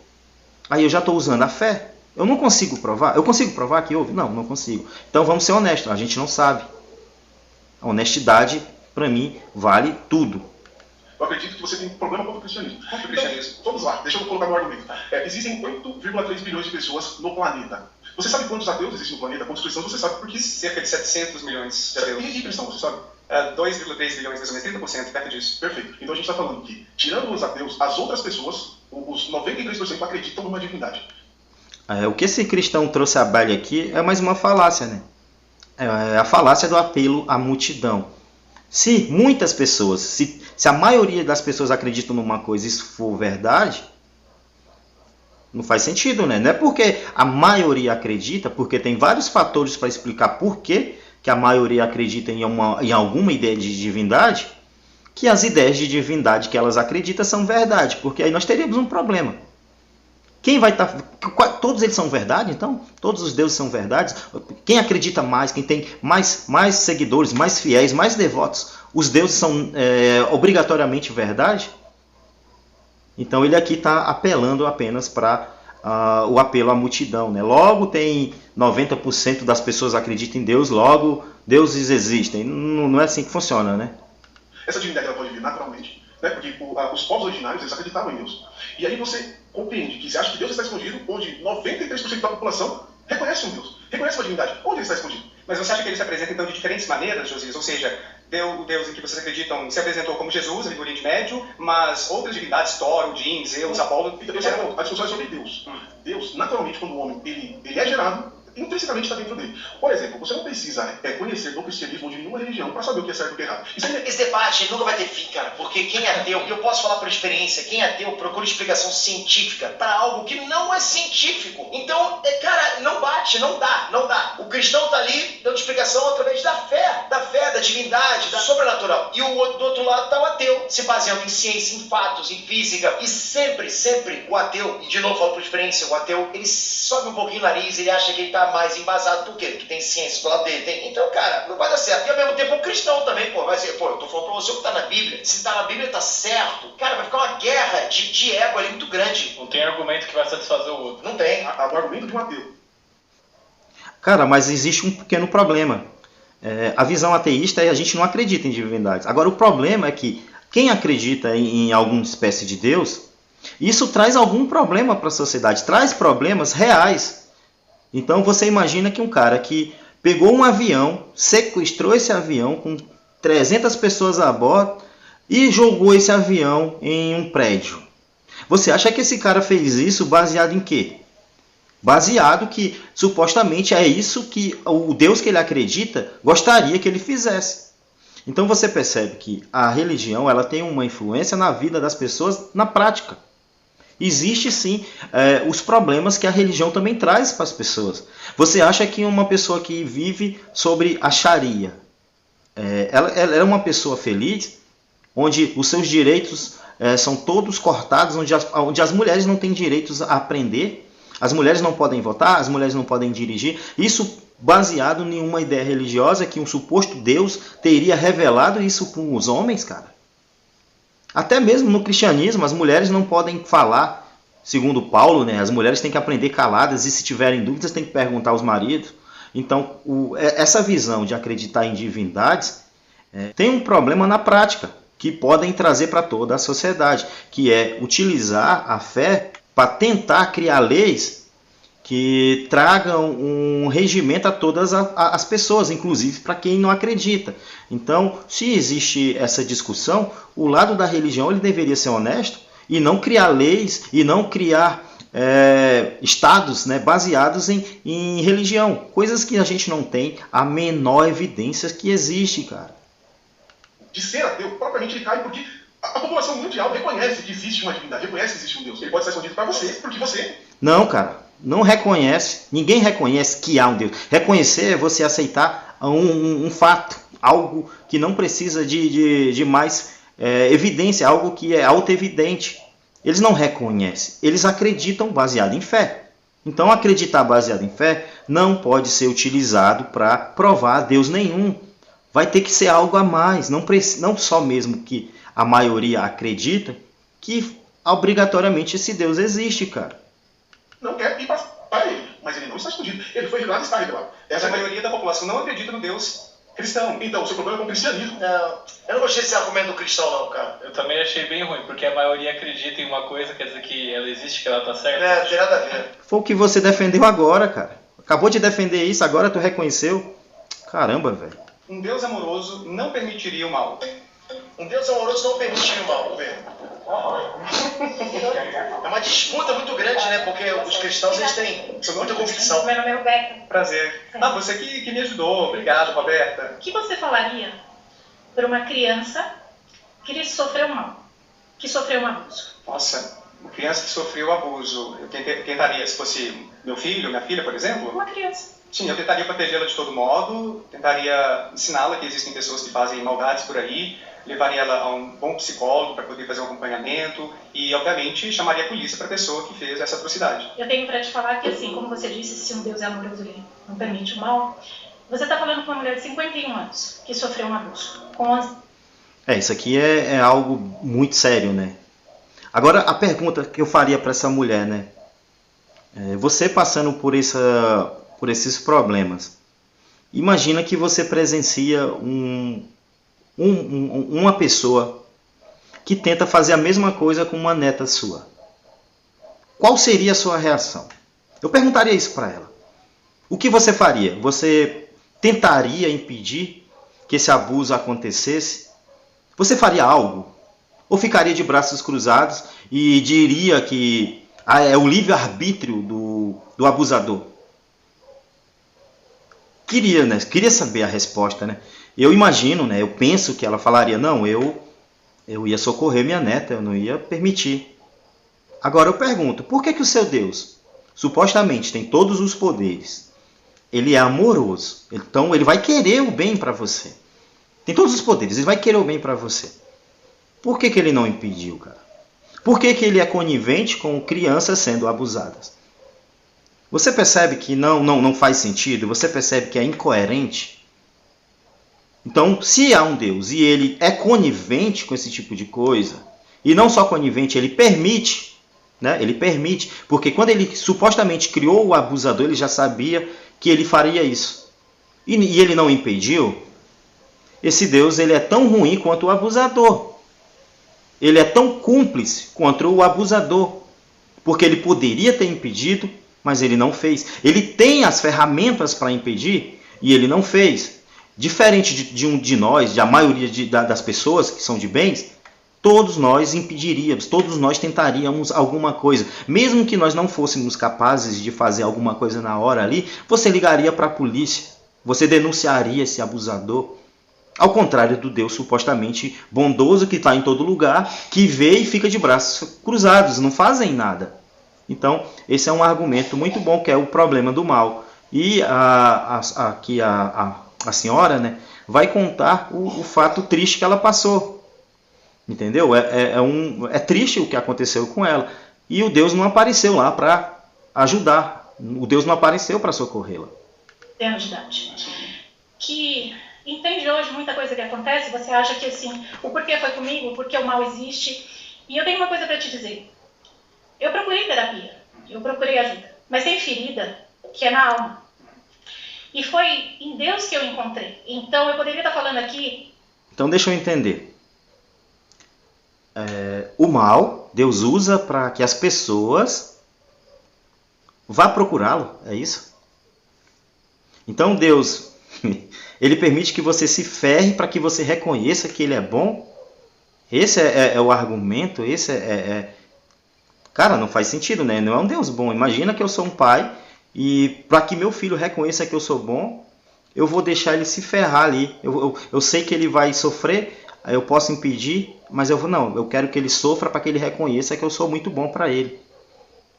aí eu já estou usando a fé. Eu não consigo provar. Eu consigo provar que houve? Não consigo. Então vamos ser honestos, a gente não sabe. A honestidade, para mim, vale tudo. Eu acredito que você tem um problema contra o cristianismo. Contra o cristianismo. Vamos lá, deixa eu colocar no argumento. Existem 8,3 bilhões de pessoas no planeta. Você sabe quantos ateus existem no planeta? Quantos cristãos você sabe? Porque cerca de 700 milhões de ateus. E cristãos, você sabe? 2,3 bilhões, mais ou menos, 30%, perto disso. Perfeito. Então a gente está falando que, tirando os ateus, as outras pessoas, os 93% acreditam numa divindade. O que esse cristão trouxe à baila aqui é mais uma falácia, né? É a falácia do apelo à multidão. Se muitas pessoas, se a maioria das pessoas acreditam numa coisa e isso for verdade, não faz sentido, né? Não é porque a maioria acredita, porque tem vários fatores para explicar por que a maioria acredita em alguma ideia de divindade, que as ideias de divindade que elas acreditam são verdade, porque aí nós teríamos um problema. Quem vai estar... Todos eles são verdade, então? Todos os deuses são verdades? Quem acredita mais, quem tem mais seguidores, mais fiéis, mais devotos, os deuses são obrigatoriamente verdade? Então ele aqui está apelando apenas para o apelo à multidão, né? Logo tem 90% das pessoas acreditam em Deus, logo deuses existem. Não é assim que funciona, né? Essa divindade ela pode vir naturalmente, né? Porque os povos originários eles acreditavam em Deus. E aí você compreende que você acha que Deus está escondido, onde 93% da população reconhece um Deus, reconhece uma divindade. Onde ele está escondido? Mas você acha que ele se apresenta então de diferentes maneiras, Josias? Ou seja, o Deus em que vocês acreditam se apresentou como Jesus, ali do Oriente Médio, mas outras divindades, Thor, Odin, Zeus, Apolo... A discussão é sobre Deus. Deus, naturalmente, quando o homem ele é gerado, intrinsecamente está dentro dele. Por exemplo, você não precisa conhecer do cristianismo ou de nenhuma religião para saber o que é certo e o que é errado. Esse debate nunca vai ter fim, cara, porque quem é ateu, e eu posso falar por experiência, quem é ateu procura explicação científica para algo que não é científico. Então, cara, não bate, não dá. O cristão tá ali dando explicação através da fé, da divindade, da sobrenatural. E do outro lado tá o ateu, se baseando em ciência, em fatos, em física. E sempre o ateu, e de novo falo por experiência, o ateu, ele sobe um pouquinho o nariz, ele acha que ele tá mais embasado. Por quê? Porque tem ciência do lado dele. Então, cara, não vai dar certo. E ao mesmo tempo o cristão também, vai ser, eu tô falando pra você o que tá na Bíblia. Se tá na Bíblia, tá certo. Cara, vai ficar uma guerra de ego ali muito grande. Não tem argumento que vai satisfazer o outro. Não tem. O argumento de um ateu. Cara, mas existe um pequeno problema. A visão ateísta é a gente não acredita em divindades. Agora, o problema é que quem acredita em alguma espécie de Deus, isso traz algum problema para a sociedade. Traz problemas reais. Então você imagina que um cara que pegou um avião, sequestrou esse avião com 300 pessoas a bordo e jogou esse avião em um prédio. Você acha que esse cara fez isso baseado em quê? Baseado que supostamente é isso que o Deus que ele acredita gostaria que ele fizesse. Então você percebe que a religião ela tem uma influência na vida das pessoas na prática. Existe sim os problemas que a religião também traz para as pessoas. Você acha que uma pessoa que vive sobre a Sharia, ela é uma pessoa feliz, onde os seus direitos são todos cortados, onde as mulheres não têm direitos a aprender, as mulheres não podem votar, as mulheres não podem dirigir. Isso baseado em uma ideia religiosa que um suposto Deus teria revelado isso para os homens, cara. Até mesmo no cristianismo, as mulheres não podem falar, segundo Paulo, né? As mulheres têm que aprender caladas e se tiverem dúvidas têm que perguntar aos maridos. Então, essa visão de acreditar em divindades tem um problema na prática, que podem trazer para toda a sociedade, que é utilizar a fé para tentar criar leis que tragam um regimento a todas as pessoas, inclusive para quem não acredita. Então, se existe essa discussão, o lado da religião ele deveria ser honesto e não criar leis e não criar estados, né, baseados em religião, coisas que a gente não tem a menor evidência que existe, cara. De ser ateu, propriamente ele cai porque a população mundial reconhece que existe uma divindade, reconhece que existe um Deus. Ele pode ser escondido para você, porque você... Não, cara, não reconhece, ninguém reconhece que há um Deus. Reconhecer é você aceitar um fato, algo que não precisa de mais evidência, algo que é auto-evidente. Eles não reconhecem, eles acreditam baseado em fé. Então, acreditar baseado em fé não pode ser utilizado para provar Deus nenhum. Vai ter que ser algo a mais, não só mesmo que a maioria acredita, que obrigatoriamente esse Deus existe, cara. Não quer ir para ele, mas ele não está escondido. Ele foi revelado e está revelado. Essa maioria da população não acredita no Deus cristão. Então, o seu problema é com o cristianismo. Não, eu não gostei desse argumento do cristão não, cara. Eu também achei bem ruim, porque a maioria acredita em uma coisa, quer dizer que ela existe, que ela tá certa. Não tem nada a ver. Foi o que você defendeu agora, cara. Acabou de defender isso, agora tu reconheceu. Caramba, velho. Um Deus amoroso não permitiria o mal. Um Deus amoroso não permite o mal, velho. É uma disputa muito grande, né? Porque os cristãos eles têm muita convicção. Meu nome é Roberta. Prazer. Ah, você que me ajudou. Obrigado, Roberta. O que você falaria para uma criança que sofreu mal, que sofreu um abuso? Nossa, uma criança que sofreu abuso, eu tentaria, se fosse meu filho, minha filha, por exemplo? Uma criança. Sim, eu tentaria protegê-la de todo modo, tentaria ensiná-la que existem pessoas que fazem maldades por aí, levaria ela a um bom psicólogo para poder fazer um acompanhamento e, obviamente, chamaria a polícia para a pessoa que fez essa atrocidade. Eu tenho para te falar que, assim, como você disse, se um Deus é amoroso, ele não permite o mal. Você está falando com uma mulher de 51 anos que sofreu um abuso. Com 11... Isso aqui é algo muito sério, né? Agora, a pergunta que eu faria para essa mulher, né? Você passando por esses problemas, imagina que você presencia uma pessoa que tenta fazer a mesma coisa com uma neta sua. Qual seria a sua reação? Eu perguntaria isso para ela. O que você faria? Você tentaria impedir que esse abuso acontecesse? Você faria algo? Ou ficaria de braços cruzados e diria que é o livre-arbítrio do abusador? Queria saber a resposta, né? Eu imagino, né? Eu penso que ela falaria, não, eu ia socorrer minha neta, eu não ia permitir. Agora eu pergunto, por que o seu Deus, supostamente tem todos os poderes, ele é amoroso, então ele vai querer o bem para você. Tem todos os poderes, ele vai querer o bem para você. Por que ele não impediu, cara? Por que ele é conivente com crianças sendo abusadas? Você percebe que não faz sentido? Você percebe que é incoerente? Então, se há um Deus e ele é conivente com esse tipo de coisa, e não só conivente, ele permite, né? Ele permite, porque quando ele supostamente criou o abusador, ele já sabia que ele faria isso. E ele não impediu. Esse Deus ele é tão ruim quanto o abusador. Ele é tão cúmplice contra o abusador, porque ele poderia ter impedido, mas ele não fez. Ele tem as ferramentas para impedir e ele não fez. Diferente de nós, a maioria das pessoas que são de bens, todos nós impediríamos, todos nós tentaríamos alguma coisa. Mesmo que nós não fôssemos capazes de fazer alguma coisa na hora ali, você ligaria para a polícia, você denunciaria esse abusador. Ao contrário do Deus supostamente bondoso que está em todo lugar, que vê e fica de braços cruzados, não fazem nada. Então, esse é um argumento muito bom, que é o problema do mal. E aqui a senhora, né, vai contar o fato triste que ela passou. Entendeu? É triste o que aconteceu com ela. E o Deus não apareceu lá para ajudar. O Deus não apareceu para socorrê-la. 10 anos de idade. Que entende hoje muita coisa que acontece, você acha que assim, o porquê foi comigo, o porquê o mal existe. E eu tenho uma coisa para te dizer. Eu procurei terapia, eu procurei ajuda, mas tem ferida que é na alma. E foi em Deus que eu encontrei. Então eu poderia estar falando aqui... Então deixa eu entender. o mal, Deus usa para que as pessoas vá procurá-lo, é isso? Então Deus, ele permite que você se ferre para que você reconheça que ele é bom? Esse é o argumento, Cara, não faz sentido, né? Não é um Deus bom. Imagina que eu sou um pai e para que meu filho reconheça que eu sou bom, eu vou deixar ele se ferrar ali. Eu sei que ele vai sofrer, eu posso impedir, mas eu quero que ele sofra para que ele reconheça que eu sou muito bom para ele.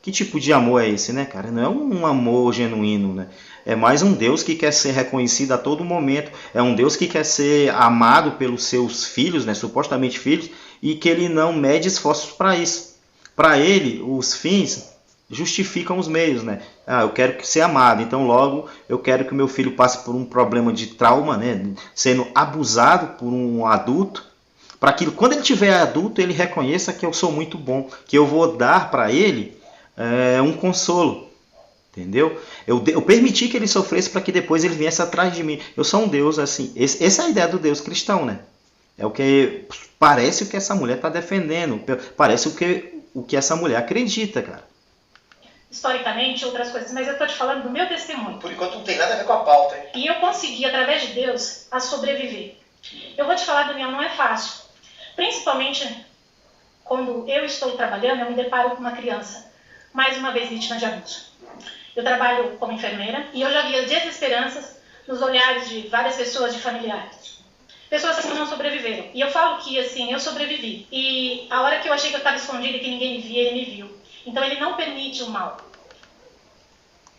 Que tipo de amor é esse, né, cara? Não é um amor genuíno, né? É mais um Deus que quer ser reconhecido a todo momento. É um Deus que quer ser amado pelos seus filhos, né? Supostamente filhos, e que ele não mede esforços para isso. Para ele, os fins justificam os meios, né? Eu quero ser amado, então logo eu quero que meu filho passe por um problema de trauma, né? Sendo abusado por um adulto, para que quando ele tiver adulto ele reconheça que eu sou muito bom, que eu vou dar para ele um consolo, entendeu? Eu permiti que ele sofresse para que depois ele viesse atrás de mim. Eu sou um Deus assim. Essa é a ideia do Deus cristão, né? É o que parece o que essa mulher está defendendo, parece o que essa mulher acredita, cara. Historicamente, outras coisas, mas eu estou te falando do meu testemunho. Por enquanto não tem nada a ver com a pauta, hein? E eu consegui, através de Deus, a sobreviver. Eu vou te falar, Daniel, não é fácil. Principalmente quando eu estou trabalhando, eu me deparo com uma criança, mais uma vez vítima de abuso. Eu trabalho como enfermeira e eu já vi as desesperanças nos olhares de várias pessoas, de familiares. Pessoas que não sobreviveram. E eu falo que, assim, eu sobrevivi. E a hora que eu achei que eu estava escondida e que ninguém me via, ele me viu. Então ele não permite o mal.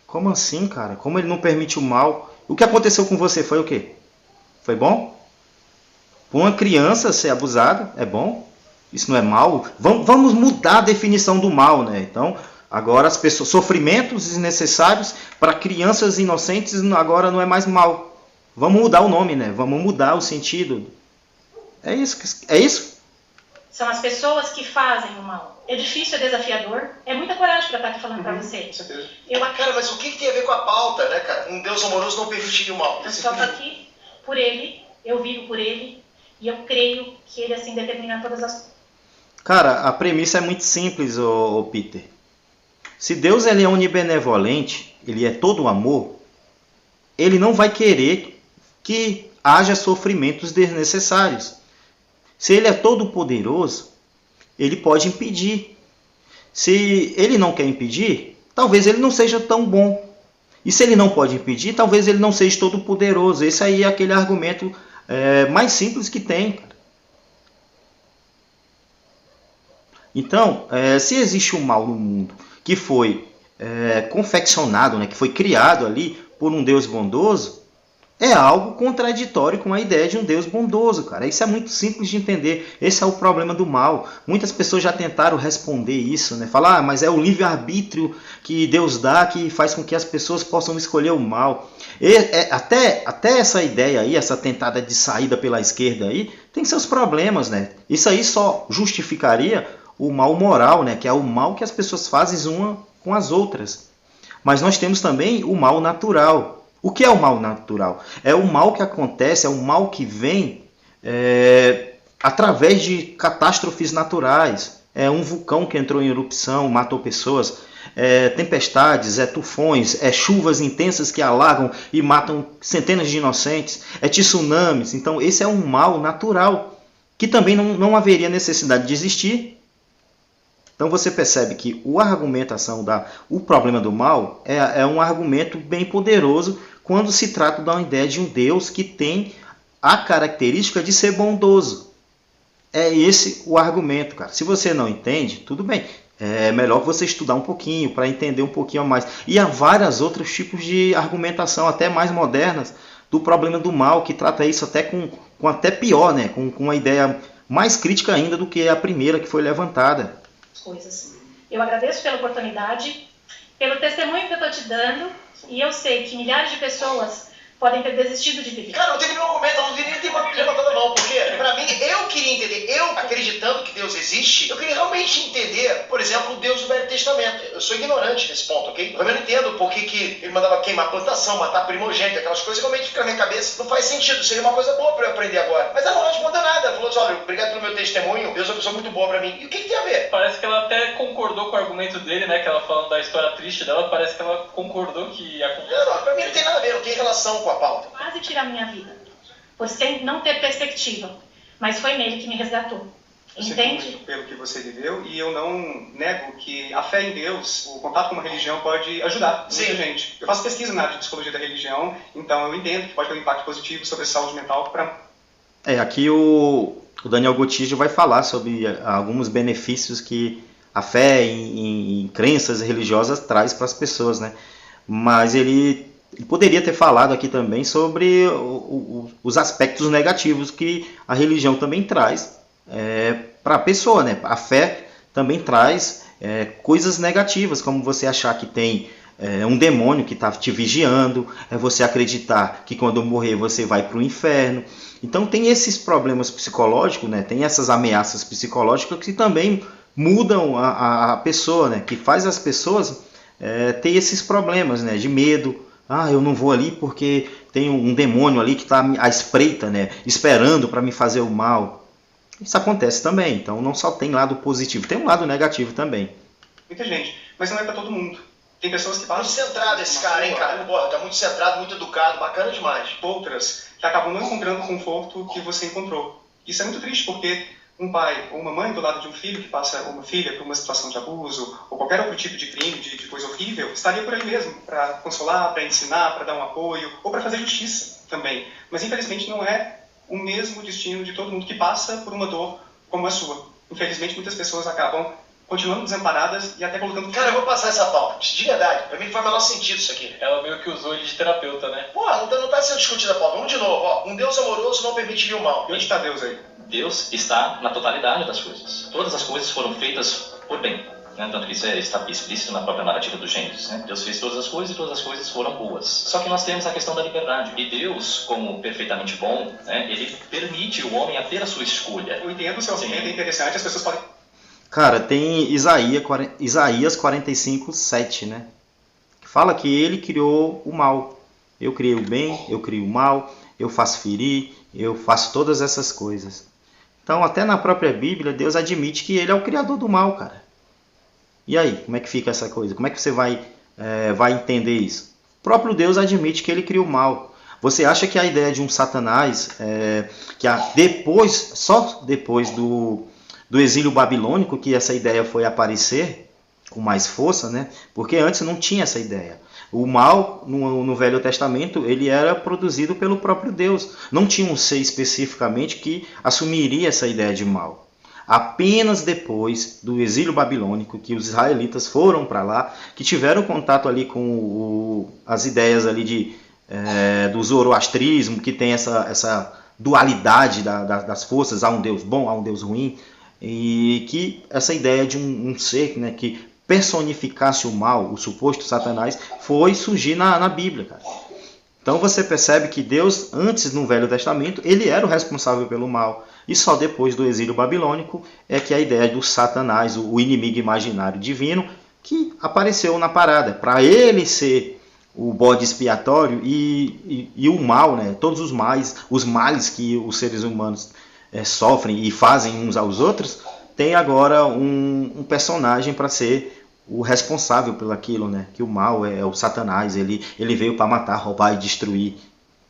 Como assim, cara? Como ele não permite o mal? O que aconteceu com você foi o quê? Foi bom? Por uma criança ser abusada, é bom? Isso não é mal? Vamos mudar a definição do mal, né? Então, agora as pessoas, sofrimentos desnecessários para crianças inocentes agora não é mais mal. Vamos mudar o nome, né? Vamos mudar o sentido. É isso? É isso? São as pessoas que fazem o mal. É difícil, é desafiador. É muita coragem para estar aqui falando para você. Com certeza. Cara, mas o que tem a ver com a pauta, né, cara? Um Deus amoroso não permitiria o mal. Eu só estou aqui por ele, eu vivo por ele, e eu creio que ele assim determina todas as coisas. Cara, a premissa é muito simples, ô Peter. Se Deus ele é onibenevolente, ele é todo amor, ele não vai querer que haja sofrimentos desnecessários. Se ele é todo poderoso, ele pode impedir. Se ele não quer impedir, talvez ele não seja tão bom. E se ele não pode impedir, talvez ele não seja todo poderoso. Esse aí é aquele argumento mais simples que tem, cara. Então, se existe um mal no mundo que foi confeccionado, né, que foi criado ali por um Deus bondoso, é algo contraditório com a ideia de um Deus bondoso, cara. Isso é muito simples de entender. Esse é o problema do mal. Muitas pessoas já tentaram responder isso, né? Falar, mas é o livre-arbítrio que Deus dá que faz com que as pessoas possam escolher o mal. Até essa ideia aí, essa tentada de saída pela esquerda aí, tem seus problemas, né? Isso aí só justificaria o mal moral, né? Que é o mal que as pessoas fazem uma com as outras. Mas nós temos também o mal natural. O que é o mal natural? É o mal que acontece, é o mal que vem através de catástrofes naturais. É um vulcão que entrou em erupção, matou pessoas. Tempestades, tufões, chuvas intensas que alagam e matam centenas de inocentes. Tsunamis. Então esse é um mal natural que também não haveria necessidade de existir. Então você percebe que a argumentação o problema do mal é um argumento bem poderoso quando se trata da ideia de um Deus que tem a característica de ser bondoso. É esse o argumento, cara. Se você não entende, tudo bem. É melhor você estudar um pouquinho para entender um pouquinho mais. E há vários outros tipos de argumentação, até mais modernas, do problema do mal, que trata isso até com até pior, né? Com uma ideia mais crítica ainda do que a primeira que foi levantada. Coisas. Eu agradeço pela oportunidade, pelo testemunho que eu estou te dando, e eu sei que milhares de pessoas podem ter desistido de viver. Cara, não tem nenhum argumento, eu não devia nem ter levantado não, porque pra mim eu queria entender, eu acreditando que Deus existe, eu queria realmente entender, por exemplo, o Deus do Velho Testamento. Eu sou ignorante nesse ponto, ok? Eu não entendo por que ele mandava queimar plantação, matar primogênito, aquelas coisas que realmente ficam na minha cabeça. Não faz sentido, seria uma coisa boa pra eu aprender agora. Mas ela não respondeu nada. Ela falou assim, olha, obrigado pelo meu testemunho, Deus é uma pessoa muito boa pra mim. E o que tem a ver? Parece que ela até concordou com o argumento dele, né? Que ela falando da história triste dela, parece que ela concordou que ia acontecer. Não, pra mim não tem nada a ver, não tem relação com a pauta. Quase tirar a minha vida, por não ter perspectiva, mas foi nele que me resgatou. Eu sinto Entende? muito pelo que você viveu e eu não nego que a fé em Deus, o contato com uma religião pode ajudar muita gente. Eu faço pesquisa na área de psicologia da religião, então eu entendo que pode ter um impacto positivo sobre a saúde mental para... Aqui o Daniel Gotijo vai falar sobre alguns benefícios que a fé em crenças religiosas traz para as pessoas, né? Mas ele poderia ter falado aqui também sobre os aspectos negativos que a religião também traz para a pessoa, né? A fé também traz coisas negativas, como você achar que tem um demônio que está te vigiando, você acreditar que quando morrer você vai para o inferno. Então tem esses problemas psicológicos, né? Tem essas ameaças psicológicas que também mudam a pessoa, né? Que faz as pessoas ter esses problemas, né? De medo. Eu não vou ali porque tem um demônio ali que está à espreita, né? Esperando para me fazer o mal. Isso acontece também, então não só tem lado positivo, tem um lado negativo também. Muita gente, mas não é para todo mundo. Tem pessoas que Muito passam... centrado esse cara, hein, cara? Porra, tá muito centrado, muito educado, bacana demais. Outras que acabam não encontrando o conforto que você encontrou. Isso é muito triste porque um pai ou uma mãe do lado de um filho que passa, ou uma filha, por uma situação de abuso ou qualquer outro tipo de crime, de coisa horrível, estaria por aí mesmo para consolar, para ensinar, para dar um apoio ou para fazer justiça também. Mas infelizmente não é o mesmo destino de todo mundo que passa por uma dor como a sua. Infelizmente muitas pessoas acabam continuando desamparadas e até colocando... Cara, eu vou passar essa pauta, de verdade. Pra mim faz o menor sentido isso aqui. Ela meio que usou ele de terapeuta, né? Pô, não tá sendo discutida a pauta. Vamos de novo, ó. Um Deus amoroso não permitiria o mal. E onde está Deus aí? Deus está na totalidade das coisas. Todas as coisas foram feitas por bem. Né? Tanto que isso está explícito na própria narrativa do Gênesis. Né? Deus fez todas as coisas e todas as coisas foram boas. Só que nós temos a questão da liberdade. E Deus, como perfeitamente bom, né, ele permite o homem a ter a sua escolha. Eu entendo o seu argumento, é interessante, as pessoas podem... Cara, tem Isaías 45, 7, né? Que fala que ele criou o mal. Eu criei o bem, eu crio o mal, eu faço ferir, eu faço todas essas coisas. Então, até na própria Bíblia, Deus admite que ele é o criador do mal, cara. E aí, como é que fica essa coisa? Como é que você vai entender isso? O próprio Deus admite que ele criou o mal. Você acha que a ideia de um Satanás, só depois do exílio babilônico, que essa ideia foi aparecer com mais força, né? Porque antes não tinha essa ideia. O mal, no Velho Testamento, ele era produzido pelo próprio Deus. Não tinha um ser especificamente que assumiria essa ideia de mal. Apenas depois do exílio babilônico, que os israelitas foram para lá, que tiveram contato ali com as ideias ali do zoroastrismo, que tem essa dualidade das forças, há um Deus bom, há um Deus ruim, e que essa ideia de um ser, né, que personificasse o mal, o suposto Satanás, foi surgir na Bíblia, cara. Então você percebe que Deus, antes no Velho Testamento, ele era o responsável pelo mal. E só depois do exílio babilônico é que a ideia do Satanás, o inimigo imaginário divino, que apareceu na parada. Para ele ser o bode expiatório e o mal, né? Todos os males que os seres humanos sofrem e fazem uns aos outros, tem agora um personagem para ser o responsável pelo aquilo, né? Que o mal é o Satanás, ele veio para matar, roubar e destruir.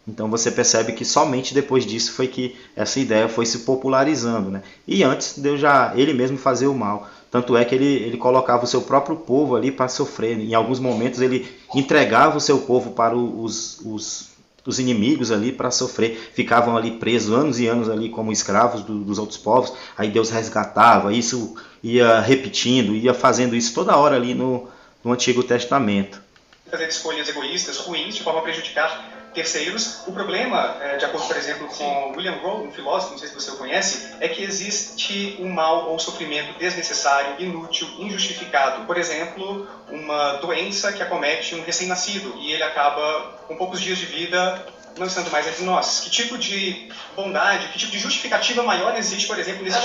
Então você percebe que somente depois disso foi que essa ideia foi se popularizando, né? E antes Deus ele mesmo fazia o mal. Tanto é que ele colocava o seu próprio povo ali para sofrer. Em alguns momentos ele entregava o seu povo para os inimigos ali para sofrer. Ficavam ali presos anos e anos ali como escravos dos outros povos. Aí Deus resgatava. Isso ia repetindo, ia fazendo isso toda hora ali no Antigo Testamento. Fazer escolhas egoístas, ruins, de forma a prejudicar terceiros. O problema, de acordo, por exemplo, com William Rowe, um filósofo, não sei se você o conhece, é que existe um mal ou sofrimento desnecessário, inútil, injustificado. Por exemplo, uma doença que acomete um recém-nascido e ele acaba com poucos dias de vida não estando mais entre nós, que tipo de bondade, que tipo de justificativa maior existe, por exemplo, nesse...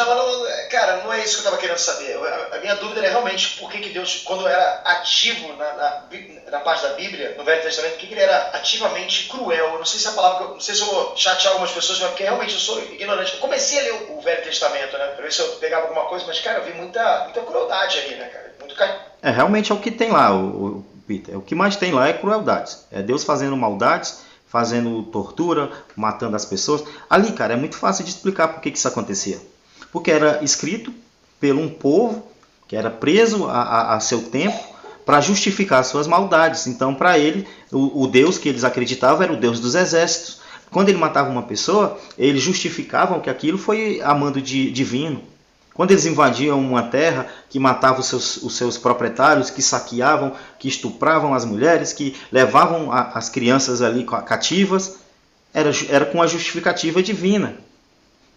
Cara, não é isso que eu estava querendo saber. A minha dúvida é realmente por que Deus, quando era ativo na parte da Bíblia, no Velho Testamento, por que ele era ativamente cruel? Eu não sei se é a palavra, não sei se eu vou chatear algumas pessoas, mas porque realmente eu sou ignorante. Eu comecei a ler o Velho Testamento, né, para ver se eu pegava alguma coisa, mas, cara, eu vi muita crueldade ali, né, cara? Realmente é o que tem lá, Peter. O que mais tem lá é crueldades. É Deus fazendo maldades, fazendo tortura, matando as pessoas. Ali, cara, é muito fácil de explicar por que isso acontecia. Porque era escrito por um povo que era preso a seu tempo para justificar suas maldades. Então, para ele, o Deus que eles acreditavam era o Deus dos exércitos. Quando ele matava uma pessoa, eles justificavam que aquilo foi a mando divino. Quando eles invadiam uma terra, que matavam os seus proprietários, que saqueavam, que estupravam as mulheres, que levavam as crianças ali cativas, era com a justificativa divina.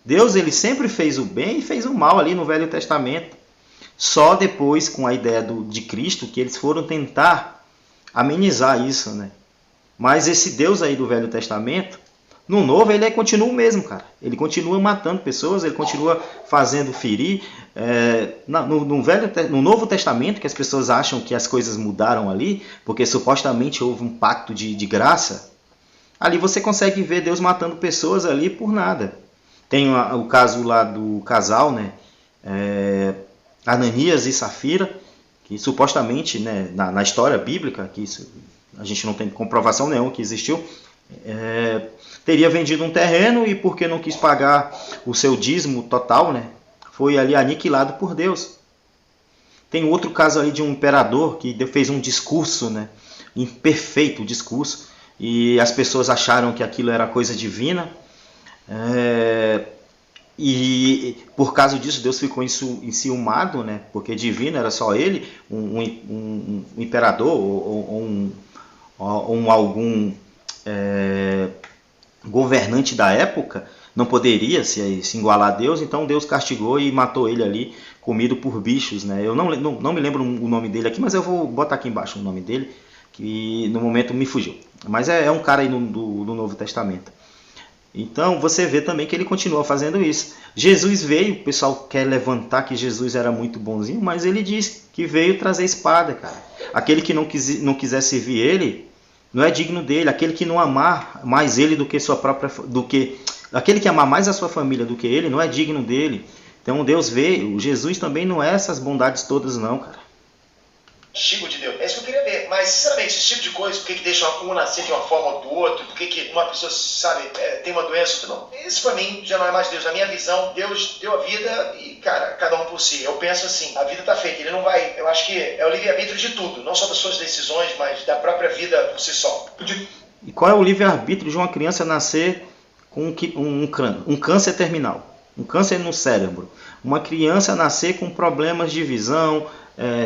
Deus ele sempre fez o bem e fez o mal ali no Velho Testamento. Só depois, com a ideia de Cristo, que eles foram tentar amenizar isso, né? Mas esse Deus aí do Velho Testamento, no Novo, ele continua o mesmo, cara. Ele continua matando pessoas, ele continua fazendo ferir. No Novo Testamento, que as pessoas acham que as coisas mudaram ali, porque supostamente houve um pacto de graça, ali você consegue ver Deus matando pessoas ali por nada. Tem o caso lá do casal, né? Ananias e Safira, que supostamente, né, na história bíblica, que isso, a gente não tem comprovação nenhuma que existiu, teria vendido um terreno e porque não quis pagar o seu dízimo total, né, foi ali aniquilado por Deus. Tem outro caso aí de um imperador que fez um discurso, né, imperfeito discurso, e as pessoas acharam que aquilo era coisa divina, e por causa disso Deus ficou enciumado, né, porque divino era só ele, um imperador ou algum governante da época não poderia se igualar a Deus, então Deus castigou e matou ele ali, comido por bichos, né? Eu não me lembro o nome dele aqui, mas eu vou botar aqui embaixo o nome dele, que no momento me fugiu. Mas é um cara aí do Novo Testamento. Então você vê também que ele continua fazendo isso. Jesus veio, o pessoal quer levantar que Jesus era muito bonzinho, mas ele diz que veio trazer espada, cara. Aquele que não quiser servir ele, não é digno dele. Aquele que não amar mais ele do que aquele que amar mais a sua família do que ele, não é digno dele. Então Deus veio, Jesus também não é essas bondades todas não, cara. Tipo de Deus. É isso que eu queria ver. Mas, sinceramente, esse tipo de coisa, por que deixa um nascer de uma forma ou do outro, por que uma pessoa, sabe, tem uma doença, não. Isso pra mim já não é mais Deus. Na minha visão, Deus deu a vida e, cara, cada um por si. Eu penso assim, a vida tá feita, ele não vai, eu acho que é o livre-arbítrio de tudo, não só das suas decisões, mas da própria vida por si só. E qual é o livre-arbítrio de uma criança nascer com um câncer terminal? Um câncer no cérebro. Uma criança nascer com problemas de visão,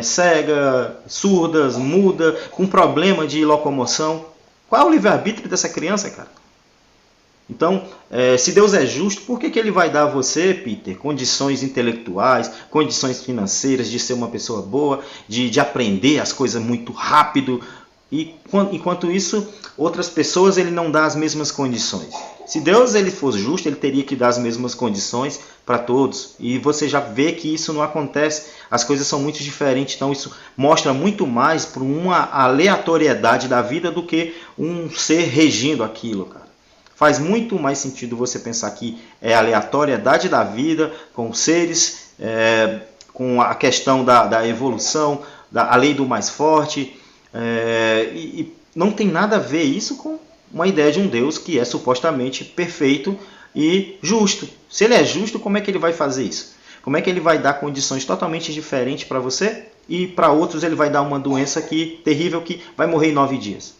cega, surdas, muda, com problema de locomoção. Qual é o livre-arbítrio dessa criança, cara? Então, se Deus é justo, por que ele vai dar a você, Peter, condições intelectuais, condições financeiras de ser uma pessoa boa, de aprender as coisas muito rápido? E enquanto isso, outras pessoas ele não dá as mesmas condições. Se Deus ele fosse justo, ele teria que dar as mesmas condições para todos. E você já vê que isso não acontece. As coisas são muito diferentes. Então isso mostra muito mais por uma aleatoriedade da vida do que um ser regindo aquilo, cara. Faz muito mais sentido você pensar que é a aleatoriedade da vida com os seres, com a questão da evolução, a lei do mais forte. E não tem nada a ver isso com uma ideia de um Deus que é supostamente perfeito e justo. Se ele é justo, como é que ele vai fazer isso? Como é que ele vai dar condições totalmente diferentes para você e para outros ele vai dar uma doença terrível que vai morrer em 9 dias?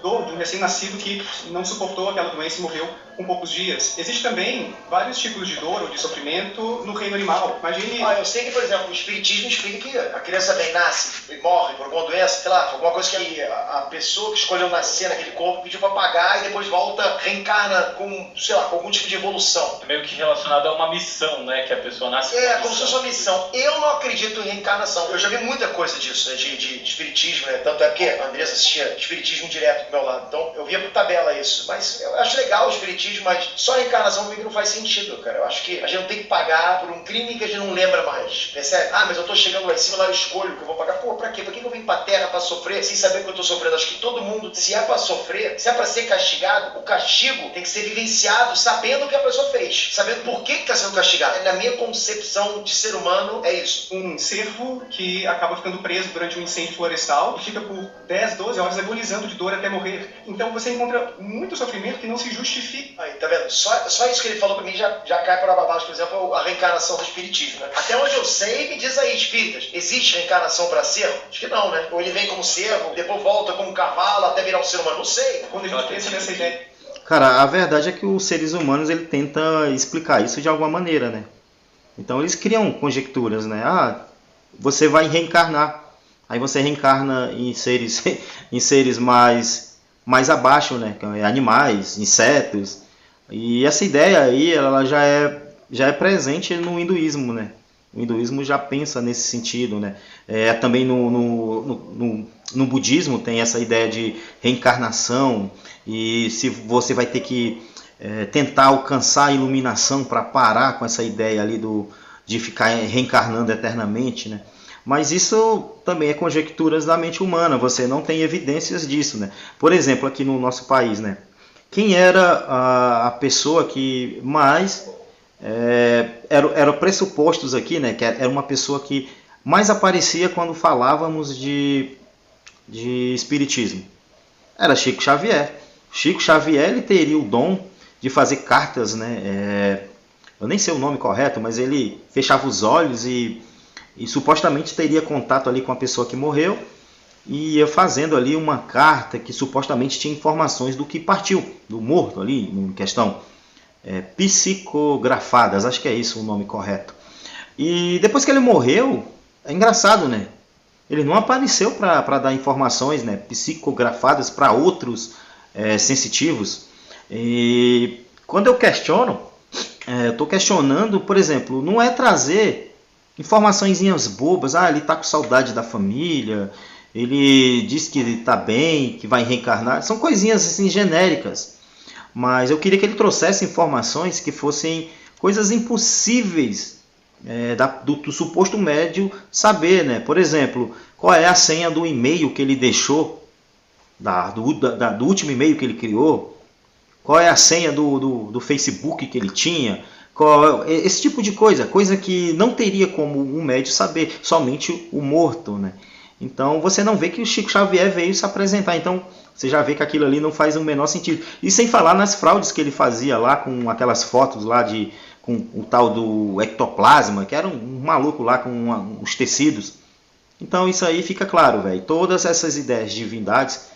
De um recém-nascido que não suportou aquela doença e morreu com poucos dias. Existe também vários tipos de dor ou de sofrimento no reino animal. Imagine... eu sei que, por exemplo, o espiritismo explica que a criança bem nasce e morre por alguma doença, sei lá, alguma coisa que a pessoa que escolheu nascer naquele corpo pediu para pagar e depois volta, reencarna com, sei lá, com algum tipo de evolução. É meio que relacionado a uma missão, né, que a pessoa nasce com como se fosse uma missão. Eu não acredito em reencarnação. Eu já vi muita coisa disso, né, de espiritismo, né, tanto é que a Andressa assistia espiritismo direto. meu lado. Então eu via por tabela isso. Mas eu acho legal o espiritismo, mas só a reencarnação comigo não faz sentido, cara. Eu acho que a gente não tem que pagar por um crime que a gente não lembra mais. Percebe? Ah, mas eu tô chegando lá em cima, lá eu escolho o que eu vou pagar. Pô, pra quê? Pra que eu vim pra terra pra sofrer sem saber o que eu tô sofrendo? Acho que todo mundo, se é pra sofrer, se é pra ser castigado, o castigo tem que ser vivenciado sabendo o que a pessoa fez. Sabendo por que tá sendo castigado. Na minha concepção de ser humano, é isso. Um cervo que acaba ficando preso durante um incêndio florestal e fica por 10, 12 horas agonizando de dor até morrer. Então você encontra muito sofrimento que não se justifica. Aí, tá vendo? Só isso que ele falou pra mim já cai para baixo, por exemplo, a reencarnação do espiritismo, né? Até onde eu sei, me diz aí, espíritas, existe reencarnação para cervo? Acho que não, né? Ou ele vem como cervo, depois volta como cavalo até virar um ser humano, não sei. Quando a gente pensa nessa ideia... Cara, a verdade é que os seres humanos ele tenta explicar isso de alguma maneira, né? Então eles criam conjecturas, né? Ah, você vai reencarnar. Aí você reencarna em seres mais abaixo, né? Animais, insetos. E essa ideia aí, ela já é presente no hinduísmo, né? O hinduísmo já pensa nesse sentido, né? Também no budismo tem essa ideia de reencarnação e se você vai ter que tentar alcançar a iluminação para parar com essa ideia ali de ficar reencarnando eternamente, né? Mas isso também é conjecturas da mente humana, você não tem evidências disso, né? Por exemplo, aqui no nosso país, né? Quem era a pessoa que mais eram pressupostos aqui, né? Que era uma pessoa que mais aparecia quando falávamos de espiritismo? Era Chico Xavier. Chico Xavier ele teria o dom de fazer cartas, né? Eu nem sei o nome correto, mas ele fechava os olhos e supostamente teria contato ali com a pessoa que morreu e ia fazendo ali uma carta que supostamente tinha informações do que partiu, do morto ali em questão. Psicografadas, acho que é isso o nome correto. E depois que ele morreu, é engraçado, né? Ele não apareceu para dar informações, né, psicografadas para outros sensitivos. E quando eu questiono, estou questionando, por exemplo, não é trazer informaçõezinhas bobas. Ah, ele está com saudade da família, ele diz que ele está bem, que vai reencarnar. São coisinhas assim genéricas. Mas eu queria que ele trouxesse informações que fossem coisas impossíveis do suposto médium saber, né? Por exemplo, qual é a senha do e-mail que ele deixou, do último e-mail que ele criou, qual é a senha do Facebook que ele tinha, esse tipo de coisa que não teria como um médium saber, somente o morto, né? Então você não vê que o Chico Xavier veio se apresentar, então você já vê que aquilo ali não faz o menor sentido. E sem falar nas fraudes que ele fazia lá com aquelas fotos lá com o tal do ectoplasma, que era um maluco lá com os tecidos. Então isso aí fica claro, velho. Todas essas ideias de divindades,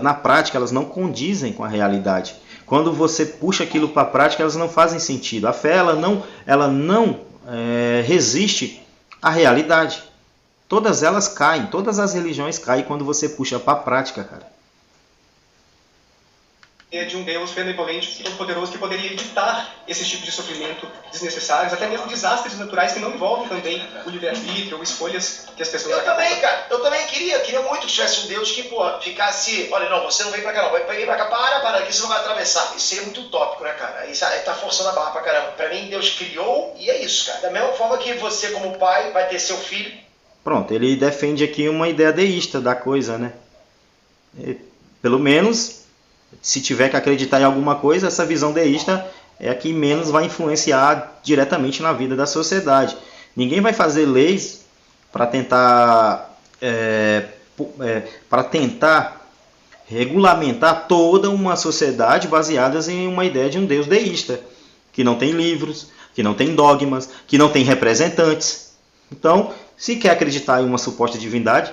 na prática, elas não condizem com a realidade. Quando você puxa aquilo para a prática, elas não fazem sentido. A fé ela não resiste à realidade. Todas elas caem, todas as religiões caem quando você puxa para a prática, cara. É de um Deus benevolente e todo-poderoso que poderia evitar esses tipos de sofrimento desnecessários, até mesmo desastres naturais que não envolvem também o livre-arbítrio ou escolhas que as pessoas... Eu também queria muito que tivesse um Deus que, ficasse... Olha, não, você não vem pra cá não, vai pra cá, para, aqui você não vai atravessar. Isso seria muito utópico, né, cara? Aí tá forçando a barra pra caramba. Pra mim, Deus criou e é isso, cara. Da mesma forma que você, como pai, vai ter seu filho... Pronto, ele defende aqui uma ideia deísta da coisa, né? Pelo menos... Se tiver que acreditar em alguma coisa, essa visão deísta é a que menos vai influenciar diretamente na vida da sociedade. Ninguém vai fazer leis para tentar regulamentar toda uma sociedade baseada em uma ideia de um Deus deísta, que não tem livros, que não tem dogmas, que não tem representantes. Então, se quer acreditar em uma suposta divindade,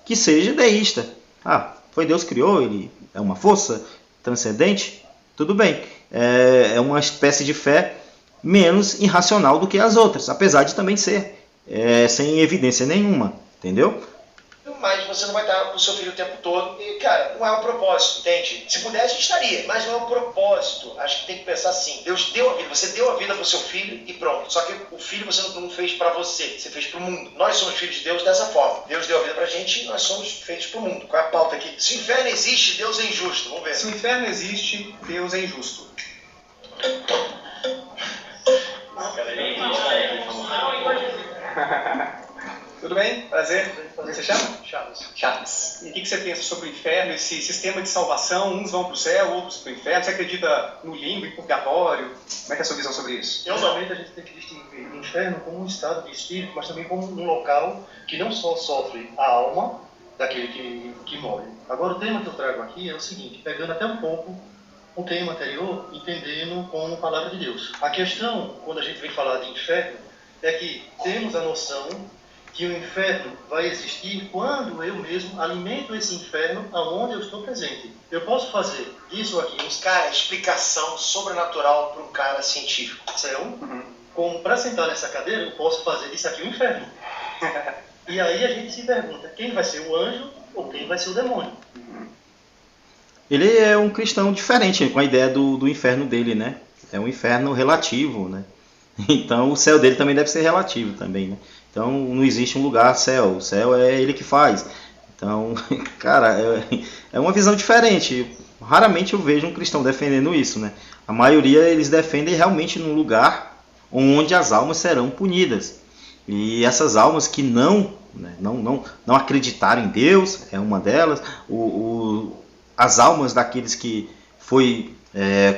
que seja deísta. Ah, foi Deus que criou, ele é uma força transcendente, tudo bem. É uma espécie de fé menos irracional do que as outras, apesar de também ser sem evidência nenhuma, entendeu? Mais você não vai estar com o seu filho o tempo todo. E, cara, não é um propósito, entende? Se pudesse, a gente estaria, mas não é um propósito. Acho que tem que pensar assim. Deus deu a vida, você deu a vida para o seu filho e pronto. Só que o filho você não fez para você, você fez para o mundo. Nós somos filhos de Deus dessa forma. Deus deu a vida para a gente e nós somos feitos para o mundo. Qual é a pauta aqui? Se o inferno existe, Deus é injusto. Vamos ver. Se o inferno existe, Deus é injusto. Tudo bem? Prazer. Como você chama? Chaves. E o que você pensa sobre o inferno, esse sistema de salvação? Uns vão para o céu, outros para o inferno. Você acredita no limbo e purgatório? Como é que é a sua visão sobre isso? Realmente a gente tem que distinguir o inferno como um estado de espírito, mas também como um local que não só sofre a alma daquele que morre. Agora, o tema que eu trago aqui é o seguinte, pegando até um pouco o tema anterior, entendendo como palavra de Deus. A questão, quando a gente vem falar de inferno, é que temos a noção que o inferno vai existir quando eu mesmo alimento esse inferno aonde eu estou presente. Eu posso fazer isso aqui, cara, explicação sobrenatural para um cara científico. Céu, como para sentar nessa cadeira, eu posso fazer isso aqui o inferno. E aí a gente se pergunta, quem vai ser o anjo ou quem vai ser o demônio? Ele é um cristão diferente com a ideia do inferno dele, né? É um inferno relativo, né? Então o céu dele também deve ser relativo também, né? Então não existe um lugar céu, o céu é ele que faz. Então, cara, é uma visão diferente. Raramente eu vejo um cristão defendendo isso, né? A maioria eles defendem realmente num lugar onde as almas serão punidas. E essas almas que não acreditaram em Deus, é uma delas. As almas daqueles que foi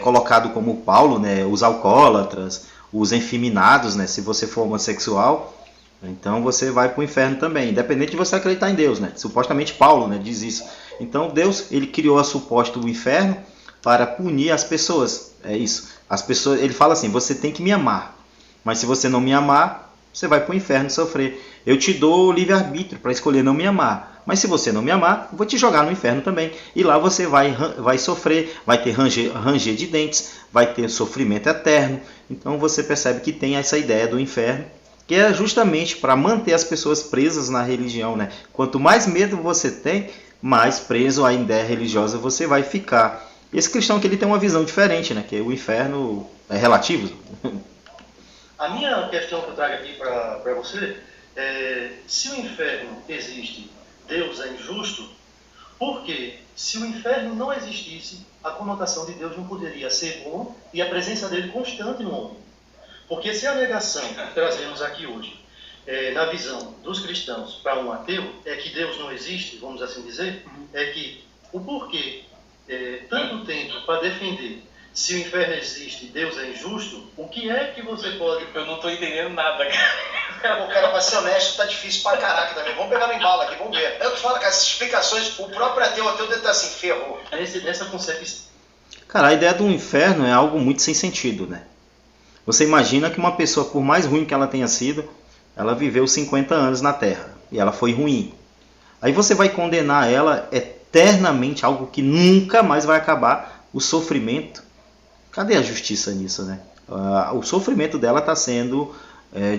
colocado como Paulo, né? Os alcoólatras, os efeminados, né? Se você for homossexual, então você vai para o inferno também, independente de você acreditar em Deus, né? Supostamente Paulo, né, diz isso. Então Deus, ele criou a suposto inferno para punir as pessoas. É isso. As pessoas, ele fala assim: você tem que me amar, mas se você não me amar, você vai para o inferno sofrer. Eu te dou livre-arbítrio para escolher não me amar, mas se você não me amar, eu vou te jogar no inferno também. E lá você vai sofrer, vai ter ranger de dentes, vai ter sofrimento eterno. Então você percebe que tem essa ideia do inferno, que é justamente para manter as pessoas presas na religião, né? Quanto mais medo você tem, mais preso à ideia religiosa você vai ficar. Esse cristão que ele tem uma visão diferente, né? Que o inferno é relativo. A minha questão que eu trago aqui para você é: se o inferno existe, Deus é injusto, porque se o inferno não existisse, a conotação de Deus não poderia ser bom e a presença dele constante no homem. Porque se a negação que trazemos aqui hoje, na visão dos cristãos para um ateu, é que Deus não existe, vamos assim dizer, é que o porquê tanto tempo para defender se o inferno existe, Deus é injusto, o que é que você pode... Eu não estou entendendo nada, cara. O cara, para ser honesto, tá difícil pra caraca também. Vamos pegar no embalo aqui, vamos ver. Eu te falo que essas explicações, o próprio ateu deve estar assim, ferrou. Nessa concepção. Cara, a ideia do inferno é algo muito sem sentido, né? Você imagina que uma pessoa, por mais ruim que ela tenha sido, ela viveu 50 anos na Terra e ela foi ruim. Aí você vai condenar ela eternamente, algo que nunca mais vai acabar, o sofrimento. Cadê a justiça nisso, né? O sofrimento dela está sendo,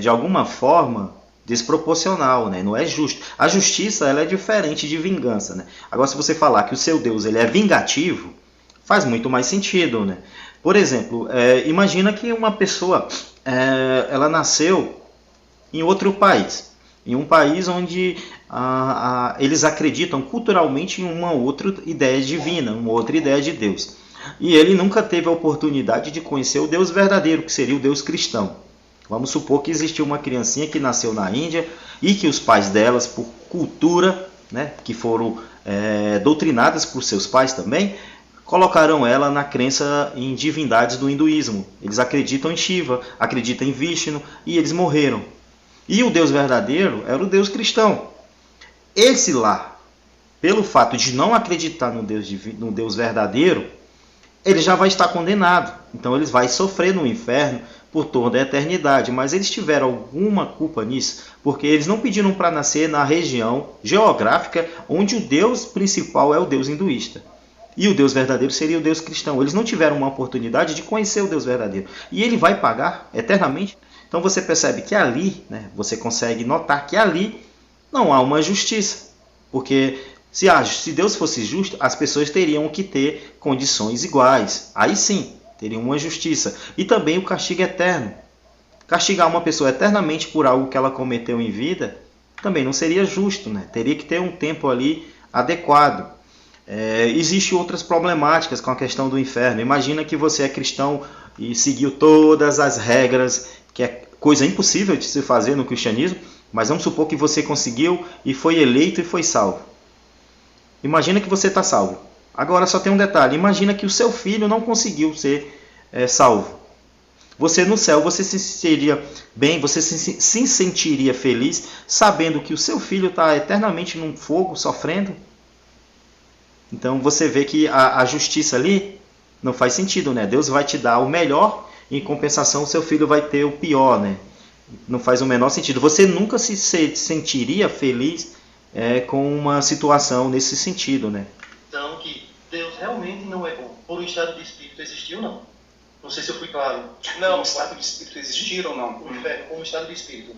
de alguma forma, desproporcional, né? Não é justo. A justiça ela é diferente de vingança, né? Agora, se você falar que o seu Deus ele é vingativo, faz muito mais sentido, né? Por exemplo, imagina que uma pessoa ela nasceu em outro país, em um país onde eles acreditam culturalmente em uma outra ideia divina, uma outra ideia de Deus. E ele nunca teve a oportunidade de conhecer o Deus verdadeiro, que seria o Deus cristão. Vamos supor que existiu uma criancinha que nasceu na Índia e que os pais delas, por cultura, né, que foram doutrinadas por seus pais também, colocaram ela na crença em divindades do hinduísmo. Eles acreditam em Shiva, acreditam em Vishnu e eles morreram. E o Deus verdadeiro era o Deus cristão. Esse lá, pelo fato de não acreditar no Deus verdadeiro, ele já vai estar condenado. Então eles vão sofrer no inferno por toda a eternidade. Mas eles tiveram alguma culpa nisso? Porque eles não pediram para nascer na região geográfica onde o Deus principal é o Deus hinduísta. E o Deus verdadeiro seria o Deus cristão. Eles não tiveram uma oportunidade de conhecer o Deus verdadeiro. E ele vai pagar eternamente. Então você percebe que ali, né, você consegue notar que ali não há uma justiça. Porque se Deus fosse justo, as pessoas teriam que ter condições iguais. Aí sim, teriam uma justiça. E também o castigo eterno. Castigar uma pessoa eternamente por algo que ela cometeu em vida também não seria justo, né? Teria que ter um tempo ali adequado. Existem outras problemáticas com a questão do inferno. Imagina que você é cristão e seguiu todas as regras, que é coisa impossível de se fazer no cristianismo, mas vamos supor que você conseguiu e foi eleito e foi salvo. Imagina que você está salvo. Agora só tem um detalhe. Imagina que o seu filho não conseguiu ser salvo. Você no céu, você se sentiria bem, você se sentiria feliz, sabendo que o seu filho está eternamente num fogo, sofrendo? Então você vê que a justiça ali não faz sentido, né? Deus vai te dar o melhor, em compensação o seu filho vai ter o pior, né? Não faz o menor sentido. Você nunca se sentiria feliz com uma situação nesse sentido, né? Então, que Deus realmente não é bom. Por um estado de espírito existir ou não? Não sei se eu fui claro. Não, o estado de espírito existir ou não? O inferno como estado de espírito.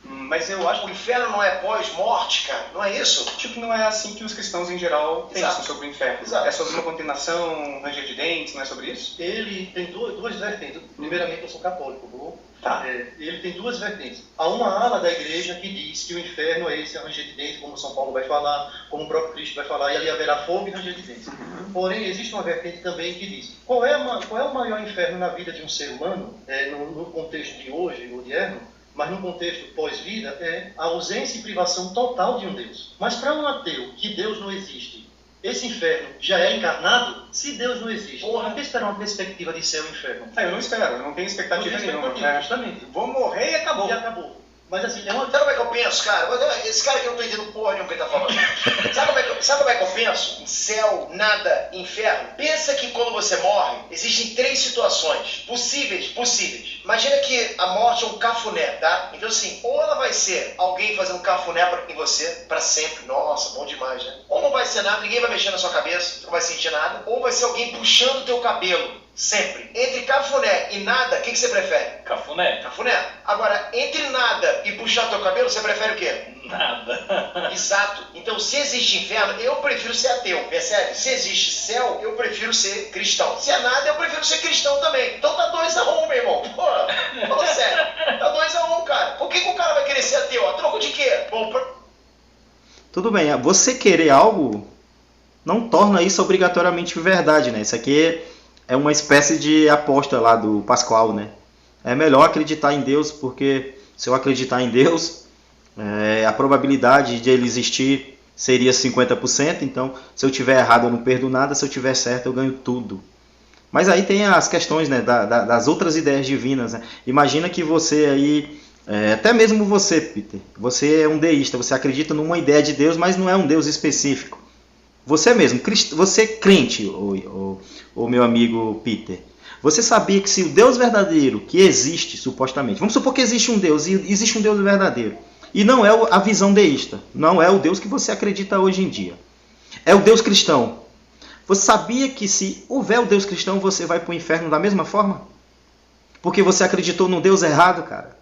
Mas eu acho O inferno não é pós-morte, cara, não é isso? que não é assim que os cristãos em geral pensam sobre o inferno. Exato. É sobre uma condenação, ranger de dentes, não é sobre isso? Ele tem duas vertentes. Primeiramente, eu sou católico, bom? Tá. Ele tem duas vertentes. Há uma ala da igreja que diz que o inferno é esse ranger de dentes, como São Paulo vai falar, como o próprio Cristo vai falar, e ali haverá fogo e ranger de dentes. Porém, existe uma vertente também que diz qual é o maior inferno na vida de um ser humano, no contexto de hoje, moderno, mas no contexto pós-vida, é a ausência e privação total de um Deus. Mas para um ateu, que Deus não existe, esse inferno já é encarnado? Se Deus não existe, por que esperar uma perspectiva de céu e inferno? Eu não espero, eu não tenho expectativa nenhuma. Justamente. Vou morrer e acabou. E acabou. Mas assim, é uma... Sabe como é que eu penso, cara? Esse cara aqui eu não tô entendendo porra nenhuma que ele tá falando. Sabe como é que eu penso? Céu, nada, inferno. Pensa que quando você morre, existem 3 situações possíveis. Imagina que a morte é um cafuné, tá? Então assim, ou ela vai ser alguém fazendo cafuné em você pra sempre. Nossa, bom demais, né? Ou não vai ser nada, ninguém vai mexer na sua cabeça, você não vai sentir nada. Ou vai ser alguém puxando o teu cabelo. Sempre. Entre cafuné e nada, o que você prefere? Cafuné. Cafuné. Agora, entre nada e puxar teu cabelo, você prefere o quê? Nada. Exato. Então, se existe inferno, eu prefiro ser ateu. Percebe? Se existe céu, eu prefiro ser cristão. Se é nada, eu prefiro ser cristão também. Então tá 2-1, meu irmão. Pô, fala sério. Tá 2-1, cara. Por que o cara vai querer ser ateu? A troco de quê? Bom, Tudo bem, você querer algo não torna isso obrigatoriamente verdade, né? Isso aqui é uma espécie de aposta lá do Pascoal, né? É melhor acreditar em Deus, porque se eu acreditar em Deus, a probabilidade de ele existir seria 50%, então se eu tiver errado eu não perdo nada, se eu tiver certo eu ganho tudo. Mas aí tem as questões, né, das outras ideias divinas, né? Imagina que você aí, até mesmo você, Peter, você é um deísta, você acredita numa ideia de Deus, mas não é um Deus específico. Você mesmo, você crente, o meu amigo Peter, você sabia que se o Deus verdadeiro que existe, supostamente, vamos supor que existe um Deus, e existe um Deus verdadeiro, e não é a visão deísta, não é o Deus que você acredita hoje em dia, é o Deus cristão. Você sabia que se houver o Deus cristão, você vai para o inferno da mesma forma? Porque você acreditou no Deus errado, cara.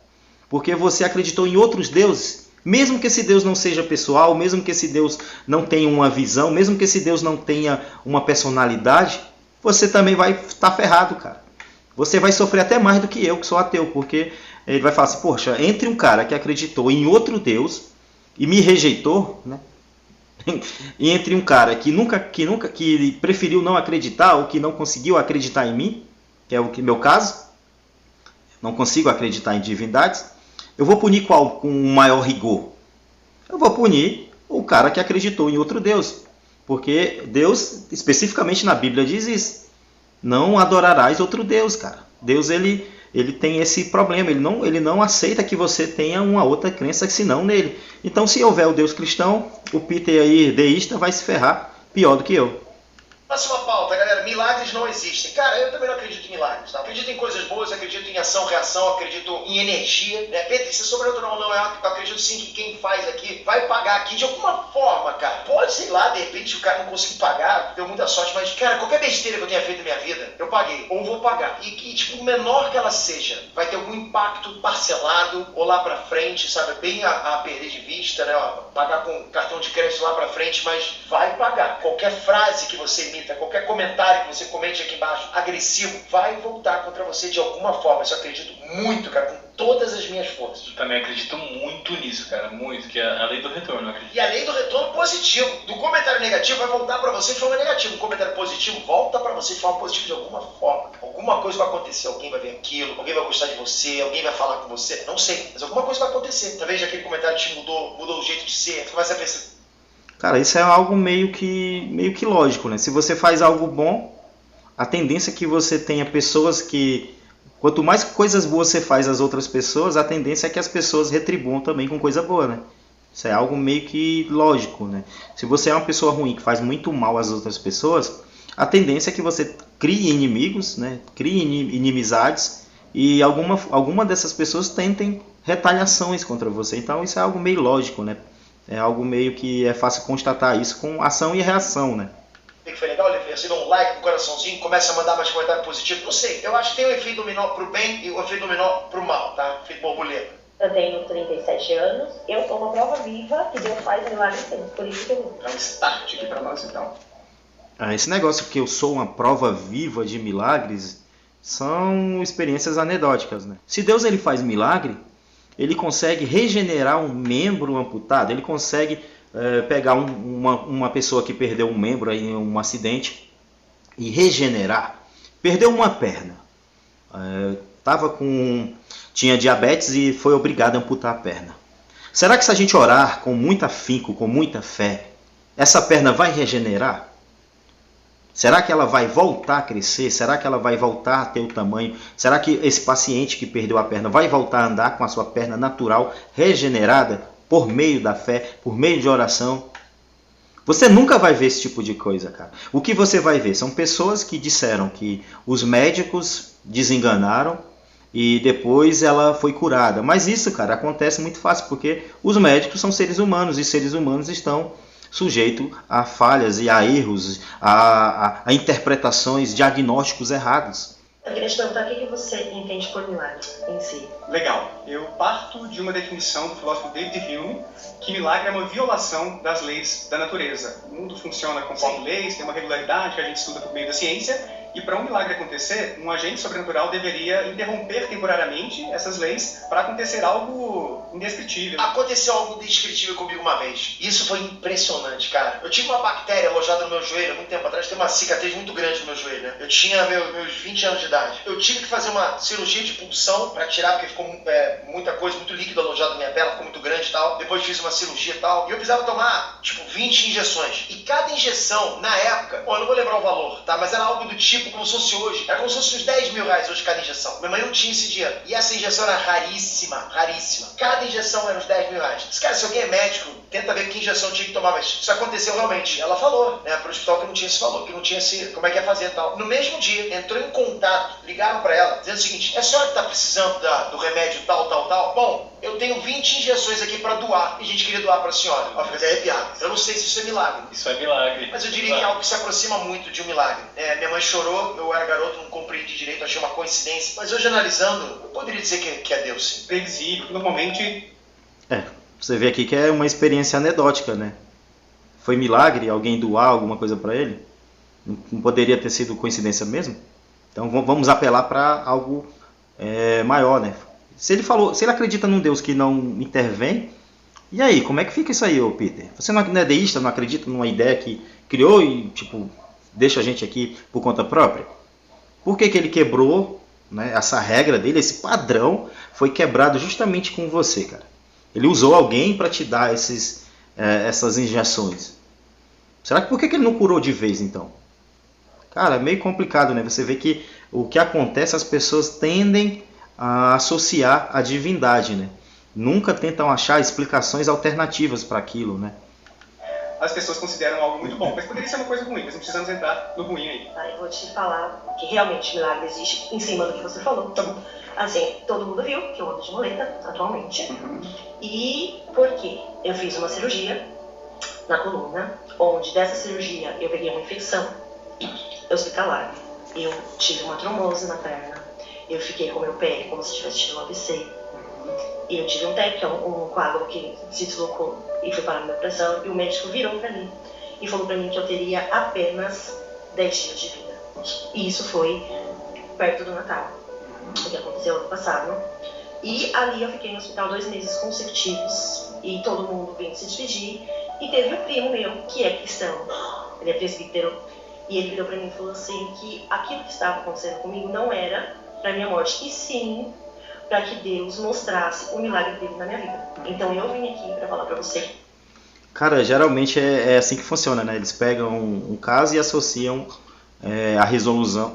Porque você acreditou em outros deuses. Mesmo que esse Deus não seja pessoal, mesmo que esse Deus não tenha uma visão, mesmo que esse Deus não tenha uma personalidade, você também vai estar ferrado, cara. Você vai sofrer até mais do que eu, que sou ateu, porque ele vai falar assim, poxa, entre um cara que acreditou em outro Deus e me rejeitou, né? E entre um cara que preferiu não acreditar ou que não conseguiu acreditar em mim, que é o meu caso, não consigo acreditar em divindades, eu vou punir qual com maior rigor? Eu vou punir o cara que acreditou em outro Deus. Porque Deus, especificamente na Bíblia, diz isso. Não adorarás outro Deus, cara. Deus, ele tem esse problema. Ele não aceita que você tenha uma outra crença senão nele. Então, se houver o Deus cristão, o Peter aí, deísta, vai se ferrar pior do que eu. Próxima pauta, galera. Milagres não existem. Cara, eu também não acredito em milagres, tá? Acredito em coisas boas, acredito em ação, reação, acredito em energia, né? Pedro, se é sobrenatural ou não é, eu acredito sim que quem faz aqui vai pagar aqui de alguma forma, cara. Pode, sei lá, de repente o cara não conseguir pagar, deu muita sorte, mas, cara, qualquer besteira que eu tenha feito na minha vida, eu paguei, ou vou pagar. E tipo, menor que ela seja, vai ter algum impacto parcelado, ou lá pra frente, sabe? Bem a perder de vista, né? Ó, pagar com cartão de crédito lá pra frente, mas vai pagar. Qualquer frase que você imita, qualquer comentário que você comente aqui embaixo, agressivo, vai voltar contra você de alguma forma. Isso eu acredito muito, cara, com todas as minhas forças. Eu também acredito muito nisso, cara, muito, que é a lei do retorno, eu acredito. E a lei do retorno positivo. Do comentário negativo vai voltar pra você de forma negativa. Do comentário positivo volta pra você de forma positiva de alguma forma. Alguma coisa vai acontecer, alguém vai ver aquilo, alguém vai gostar de você, alguém vai falar com você, não sei, mas alguma coisa vai acontecer. Talvez aquele comentário te mudou o jeito de ser, você começa a pensar. Cara, isso é algo meio que lógico, né? Se você faz algo bom, a tendência é que você tenha pessoas que... Quanto mais coisas boas você faz às outras pessoas, a tendência é que as pessoas retribuam também com coisa boa, né? Isso é algo meio que lógico, né? Se você é uma pessoa ruim que faz muito mal às outras pessoas, a tendência é que você crie inimigos, né? Crie inimizades e alguma dessas pessoas tentem retaliações contra você. Então isso é algo meio lógico, né? É algo meio que é fácil constatar isso com ação e reação, né? Que foi legal, Oliveira, você dá um like, um coraçãozinho, começa a mandar mais comentários positivos. Não sei, eu acho que tem um efeito dominó pro bem e um efeito dominó pro mal, tá? Efeito borboleta. Eu tenho 37 anos, eu sou uma prova viva que Deus faz milagres sim, por isso que eu... É um start aqui pra nós, então. Esse negócio que eu sou uma prova viva de milagres são experiências anedóticas, né? Se Deus ele faz milagre, ele consegue regenerar um membro amputado, ele consegue pegar uma pessoa que perdeu um membro em um acidente e regenerar. Perdeu uma perna, tinha diabetes e foi obrigado a amputar a perna. Será que se a gente orar com muito afinco, com muita fé, essa perna vai regenerar? Será que ela vai voltar a crescer? Será que ela vai voltar a ter o tamanho? Será que esse paciente que perdeu a perna vai voltar a andar com a sua perna natural, regenerada, por meio da fé, por meio de oração? Você nunca vai ver esse tipo de coisa, cara. O que você vai ver são pessoas que disseram que os médicos desenganaram e depois ela foi curada. Mas isso, cara, acontece muito fácil, porque os médicos são seres humanos e seres humanos estão sujeito a falhas e a erros, a interpretações, diagnósticos errados. Eu queria te perguntar o que você entende por milagre em si. Legal. Eu parto de uma definição do filósofo David Hume, que milagre é uma violação das leis da natureza. O mundo funciona conforme leis, tem uma regularidade que a gente estuda por meio da ciência, e para um milagre acontecer, um agente sobrenatural deveria interromper temporariamente essas leis para acontecer algo indescritível. Aconteceu algo indescritível comigo uma vez. Isso foi impressionante, cara. Eu tive uma bactéria alojada no meu joelho há muito tempo atrás, tem uma cicatriz muito grande no meu joelho, né? Eu tinha meus 20 anos de idade. Eu tive que fazer uma cirurgia de punção para tirar, porque ficou muita coisa, muito líquido alojado na minha perna, ficou muito grande e tal. Depois fiz uma cirurgia e tal. E eu precisava tomar, 20 injeções. E cada injeção, na época, eu não vou lembrar o valor, tá? Mas era algo do tipo como se fosse hoje. Era como se fosse uns 10 mil reais hoje cada injeção. Minha mãe não tinha esse dinheiro. E essa injeção era raríssima, raríssima. Cada injeção era uns 10 mil reais. Cara, se alguém é médico, tenta ver que injeção tinha que tomar, mas isso aconteceu realmente. Ela falou, né, pro hospital que não tinha esse valor, que não tinha como é que ia fazer e tal. No mesmo dia, entrou em contato, ligaram pra ela, dizendo o seguinte: é a senhora que tá precisando do remédio tal? Bom, eu tenho 20 injeções aqui pra doar, e a gente queria doar pra senhora. Ela fica arrepiada. Eu não sei se isso é milagre. Isso é milagre. Mas eu diria que é algo que se aproxima muito de um milagre. Minha mãe chorou, eu era garoto, não compreendi direito, achei uma coincidência. Mas hoje, analisando, eu poderia dizer que é Deus, sim. Previsível, normalmente... Você vê aqui que é uma experiência anedótica, né? Foi milagre alguém doar alguma coisa para ele? Não poderia ter sido coincidência mesmo? Então vamos apelar para algo maior, né? Se ele acredita num Deus que não intervém, e aí, como é que fica isso aí, ô Peter? Você não é deísta, não acredita numa ideia que criou e, deixa a gente aqui por conta própria? Por que ele quebrou, né, essa regra dele, esse padrão foi quebrado justamente com você, cara? Ele usou alguém para te dar essas injeções. Será que por que ele não curou de vez, então? Cara, é meio complicado, né? Você vê que o que acontece, as pessoas tendem a associar a divindade, né? Nunca tentam achar explicações alternativas para aquilo, né? as pessoas consideram algo muito bom. Mas poderia ser uma coisa ruim, mas não precisamos entrar no ruim aí. Tá, eu vou te falar que realmente milagre existe em cima do que você falou. Tá bom. Assim, todo mundo viu que eu ando de muleta atualmente. E por quê? Eu fiz uma cirurgia na coluna, onde dessa cirurgia eu peguei uma infecção hospitalar. Eu tive uma trombose na perna. Eu fiquei com meu pé como se tivesse tido um AVC. E eu tive um TEC, que é um coágulo que se deslocou e foi parar na minha pressão. E o médico virou pra mim e falou pra mim que eu teria apenas 10 dias de vida. E isso foi perto do Natal, o que aconteceu ano passado. E ali eu fiquei no hospital 2 meses consecutivos. E todo mundo veio se despedir. E teve um primo meu, que é cristão, ele é presbítero. E ele virou pra mim e falou assim que aquilo que estava acontecendo comigo não era pra minha morte, e sim para que Deus mostrasse o milagre dele na minha vida. Então eu vim aqui para falar para você. Cara, geralmente é assim que funciona, né? Eles pegam um caso e associam a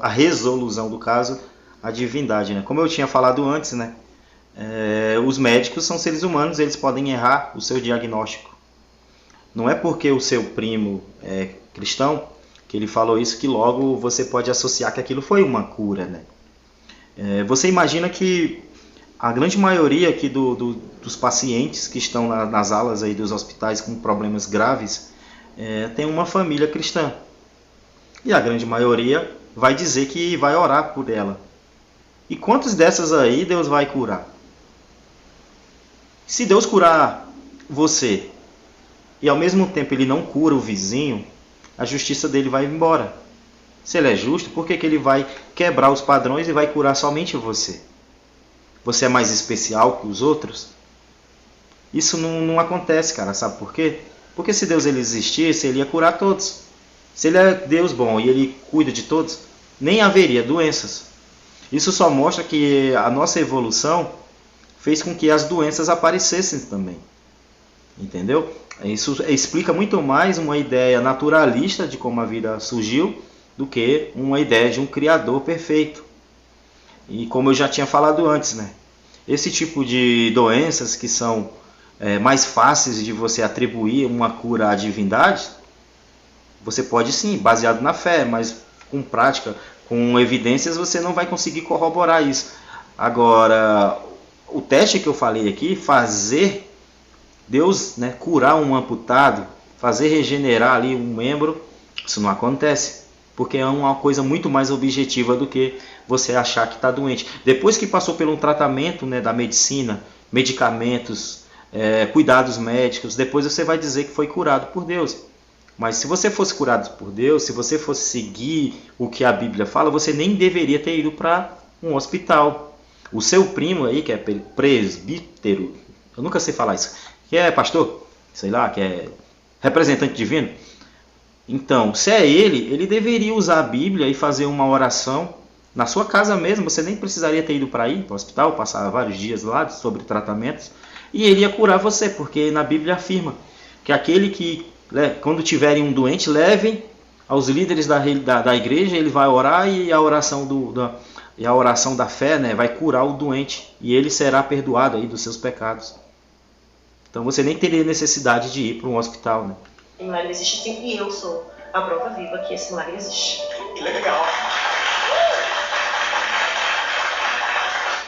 resolução do caso à divindade, né? Como eu tinha falado antes, né? Os médicos são seres humanos, eles podem errar o seu diagnóstico. Não é porque o seu primo é cristão que ele falou isso que logo você pode associar que aquilo foi uma cura, né? Você imagina que a grande maioria aqui dos pacientes que estão nas alas aí dos hospitais com problemas graves tem uma família cristã. E a grande maioria vai dizer que vai orar por ela. E quantas dessas aí Deus vai curar? Se Deus curar você e ao mesmo tempo ele não cura o vizinho, a justiça dele vai embora. Se ele é justo, por que ele vai quebrar os padrões e vai curar somente você? Você é mais especial que os outros? Isso não acontece, cara. Sabe por quê? Porque se Deus ele existisse, ele ia curar todos. Se ele é Deus bom e ele cuida de todos, nem haveria doenças. Isso só mostra que a nossa evolução fez com que as doenças aparecessem também. Entendeu? Isso explica muito mais uma ideia naturalista de como a vida surgiu do que uma ideia de um Criador perfeito. E como eu já tinha falado antes, né? Esse tipo de doenças que são mais fáceis de você atribuir uma cura à divindade, você pode sim, baseado na fé, mas com prática, com evidências, você não vai conseguir corroborar isso. Agora, o teste que eu falei aqui, fazer Deus, né, curar um amputado, fazer regenerar ali um membro, isso não acontece. Porque é uma coisa muito mais objetiva do que você achar que está doente. Depois que passou por um tratamento, né, da medicina, medicamentos, cuidados médicos, depois você vai dizer que foi curado por Deus. Mas se você fosse curado por Deus, se você fosse seguir o que a Bíblia fala, você nem deveria ter ido para um hospital. O seu primo aí, que é presbítero, eu nunca sei falar isso, que é pastor, sei lá, que é representante divino. Então, se é ele deveria usar a Bíblia e fazer uma oração na sua casa mesmo. Você nem precisaria ter ido para o hospital, passar vários dias lá sobre tratamentos, e ele ia curar você, porque na Bíblia afirma que aquele que, quando tiverem um doente, levem aos líderes da igreja, ele vai orar e a oração da fé, né, vai curar o doente e ele será perdoado aí dos seus pecados. Então você nem teria necessidade de ir para um hospital, né? O milagre existe sim, e eu sou a prova viva que esse milagre existe. Que legal!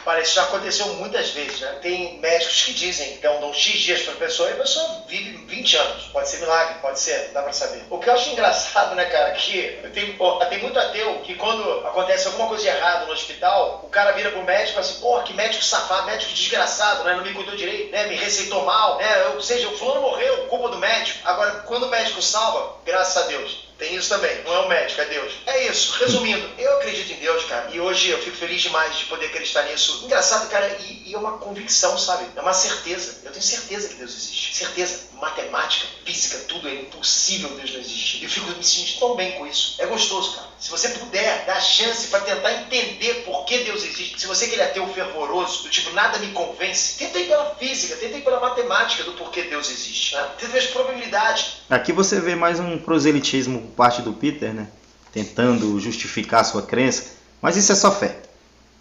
Olha, isso já aconteceu muitas vezes, né? Tem médicos que dizem que dão X dias para a pessoa e a pessoa vive 20 anos. Pode ser milagre, pode ser, dá para saber. O que eu acho engraçado, né, cara, que tem muito ateu que quando acontece alguma coisa de errado no hospital, o cara vira pro médico e fala assim, porra, que médico safado, médico desgraçado, né? Não me cuidou direito, né? Me receitou mal, né? Ou seja, o fulano morreu, culpa do médico. Agora, quando o médico salva, graças a Deus. Tem isso também, não é o médico, é Deus. É isso, resumindo, eu acredito em Deus, cara, e hoje eu fico feliz demais de poder acreditar nisso. Engraçado, cara, e é uma convicção, sabe? É uma certeza. Eu tenho certeza que Deus existe. Certeza. Matemática, física, tudo é impossível Deus não existir. Eu fico me sentindo tão bem com isso. É gostoso, cara. Se você puder dar chance para tentar entender por que Deus existe, se você quer ateu fervoroso, do tipo, nada me convence, tenta ir pela física, tenta ir pela matemática do porquê Deus existe, né? Tenta ver as probabilidades. Aqui você vê mais um proselitismo por parte do Peter, né? Tentando justificar a sua crença, mas isso é só fé.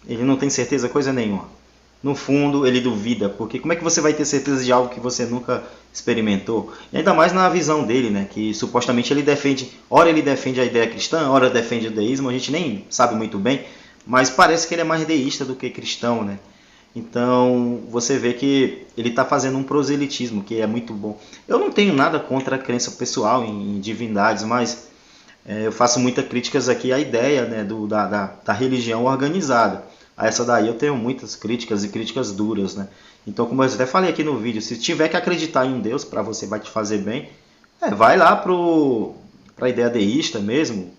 Ele não tem certeza coisa nenhuma. no fundo ele duvida, porque como é que você vai ter certeza de algo que você nunca experimentou? E ainda mais na visão dele, né, que supostamente ele defende, ora ele defende a ideia cristã, ora defende o deísmo, a gente nem sabe muito bem, mas parece que ele é mais deísta do que cristão, né? Então você vê que ele está fazendo um proselitismo, que é muito bom. Eu não tenho nada contra a crença pessoal em divindades, mas eu faço muitas críticas aqui à ideia, né, da religião organizada. A essa daí eu tenho muitas críticas e críticas duras, né? Então, como eu até falei aqui no vídeo, se tiver que acreditar em Deus para você vai te fazer bem, vai lá para a ideia deísta mesmo,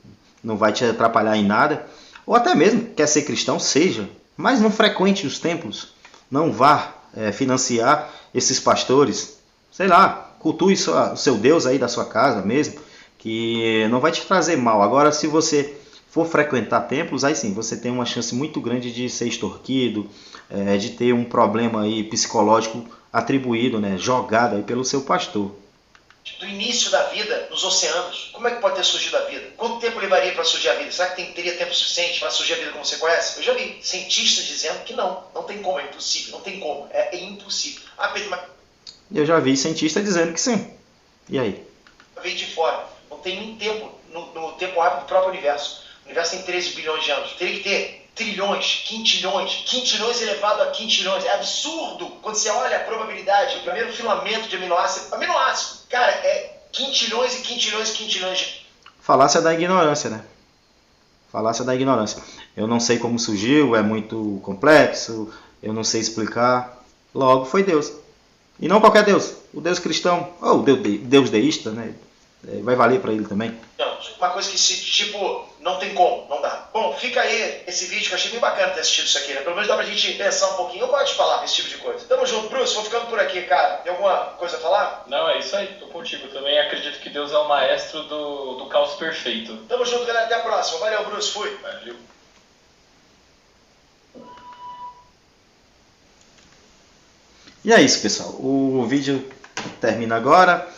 não vai te atrapalhar em nada. Ou até mesmo quer ser cristão, seja, mas não frequente os templos, não vá financiar esses pastores, sei lá, cultue o seu Deus aí da sua casa mesmo, que não vai te trazer mal. Agora, se você for frequentar templos, aí sim, você tem uma chance muito grande de ser extorquido, de ter um problema aí psicológico atribuído, né, jogado aí pelo seu pastor. Do início da vida, nos oceanos, como é que pode ter surgido a vida? Quanto tempo levaria para surgir a vida? Será que teria tempo suficiente para surgir a vida como você conhece? Eu já vi cientistas dizendo que não tem como, é impossível, não tem como, é impossível. Ah, Pedro, mas... Eu já vi cientistas dizendo que sim. E aí? Veio de fora, não tem nem tempo, no tempo rápido do próprio universo. O universo tem 13 bilhões de anos. Teria que ter trilhões, quintilhões elevado a quintilhões. É absurdo quando você olha a probabilidade. O primeiro filamento de aminoácido, cara, é quintilhões e quintilhões e quintilhões. Falácia da ignorância, né? Falácia da ignorância. Eu não sei como surgiu, é muito complexo, eu não sei explicar. Logo foi Deus. E não qualquer Deus. O Deus cristão, ou o Deus deísta, né? Vai valer para ele também. Não, uma coisa que, não tem como, não dá. Bom, fica aí esse vídeo que eu achei bem bacana ter assistido isso aqui, né? Pelo menos dá pra gente pensar um pouquinho. Eu gosto de falar esse tipo de coisa. Tamo junto, Bruce, vou ficando por aqui, cara. Tem alguma coisa a falar? Não, é isso aí, tô contigo. Também acredito que Deus é o maestro do caos perfeito. Tamo junto, galera. Até a próxima. Valeu, Bruce. Fui. Valeu. E é isso, pessoal. O vídeo termina agora.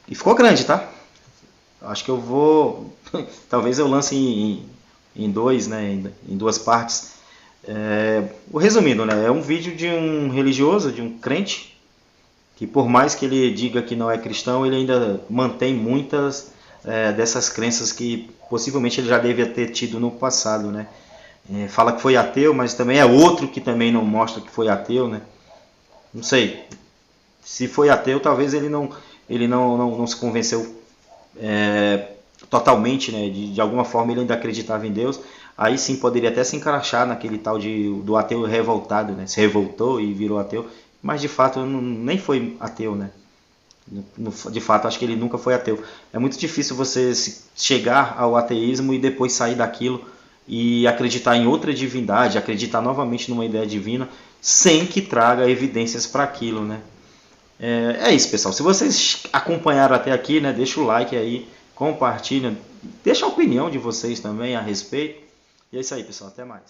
E ficou grande, tá? Acho que eu vou... Talvez eu lance em dois, né? Em duas partes. Resumindo, né? É um vídeo de um religioso, de um crente, que por mais que ele diga que não é cristão, ele ainda mantém muitas dessas crenças que possivelmente ele já devia ter tido no passado, né? Fala que foi ateu, mas também é outro que também não mostra que foi ateu, né? Não sei. Se foi ateu, talvez ele não se convenceu totalmente, né? De alguma forma ele ainda acreditava em Deus. Aí sim poderia até se encaixar naquele tal do ateu revoltado, né? Se revoltou e virou ateu. Mas de fato nem foi ateu, né? De fato acho que ele nunca foi ateu. É muito difícil você chegar ao ateísmo e depois sair daquilo e acreditar em outra divindade, acreditar novamente numa ideia divina, sem que traga evidências para aquilo, né? É isso, pessoal. Se vocês acompanharam até aqui, né, deixa o like aí, compartilha, deixa a opinião de vocês também a respeito. E é isso aí, pessoal. Até mais.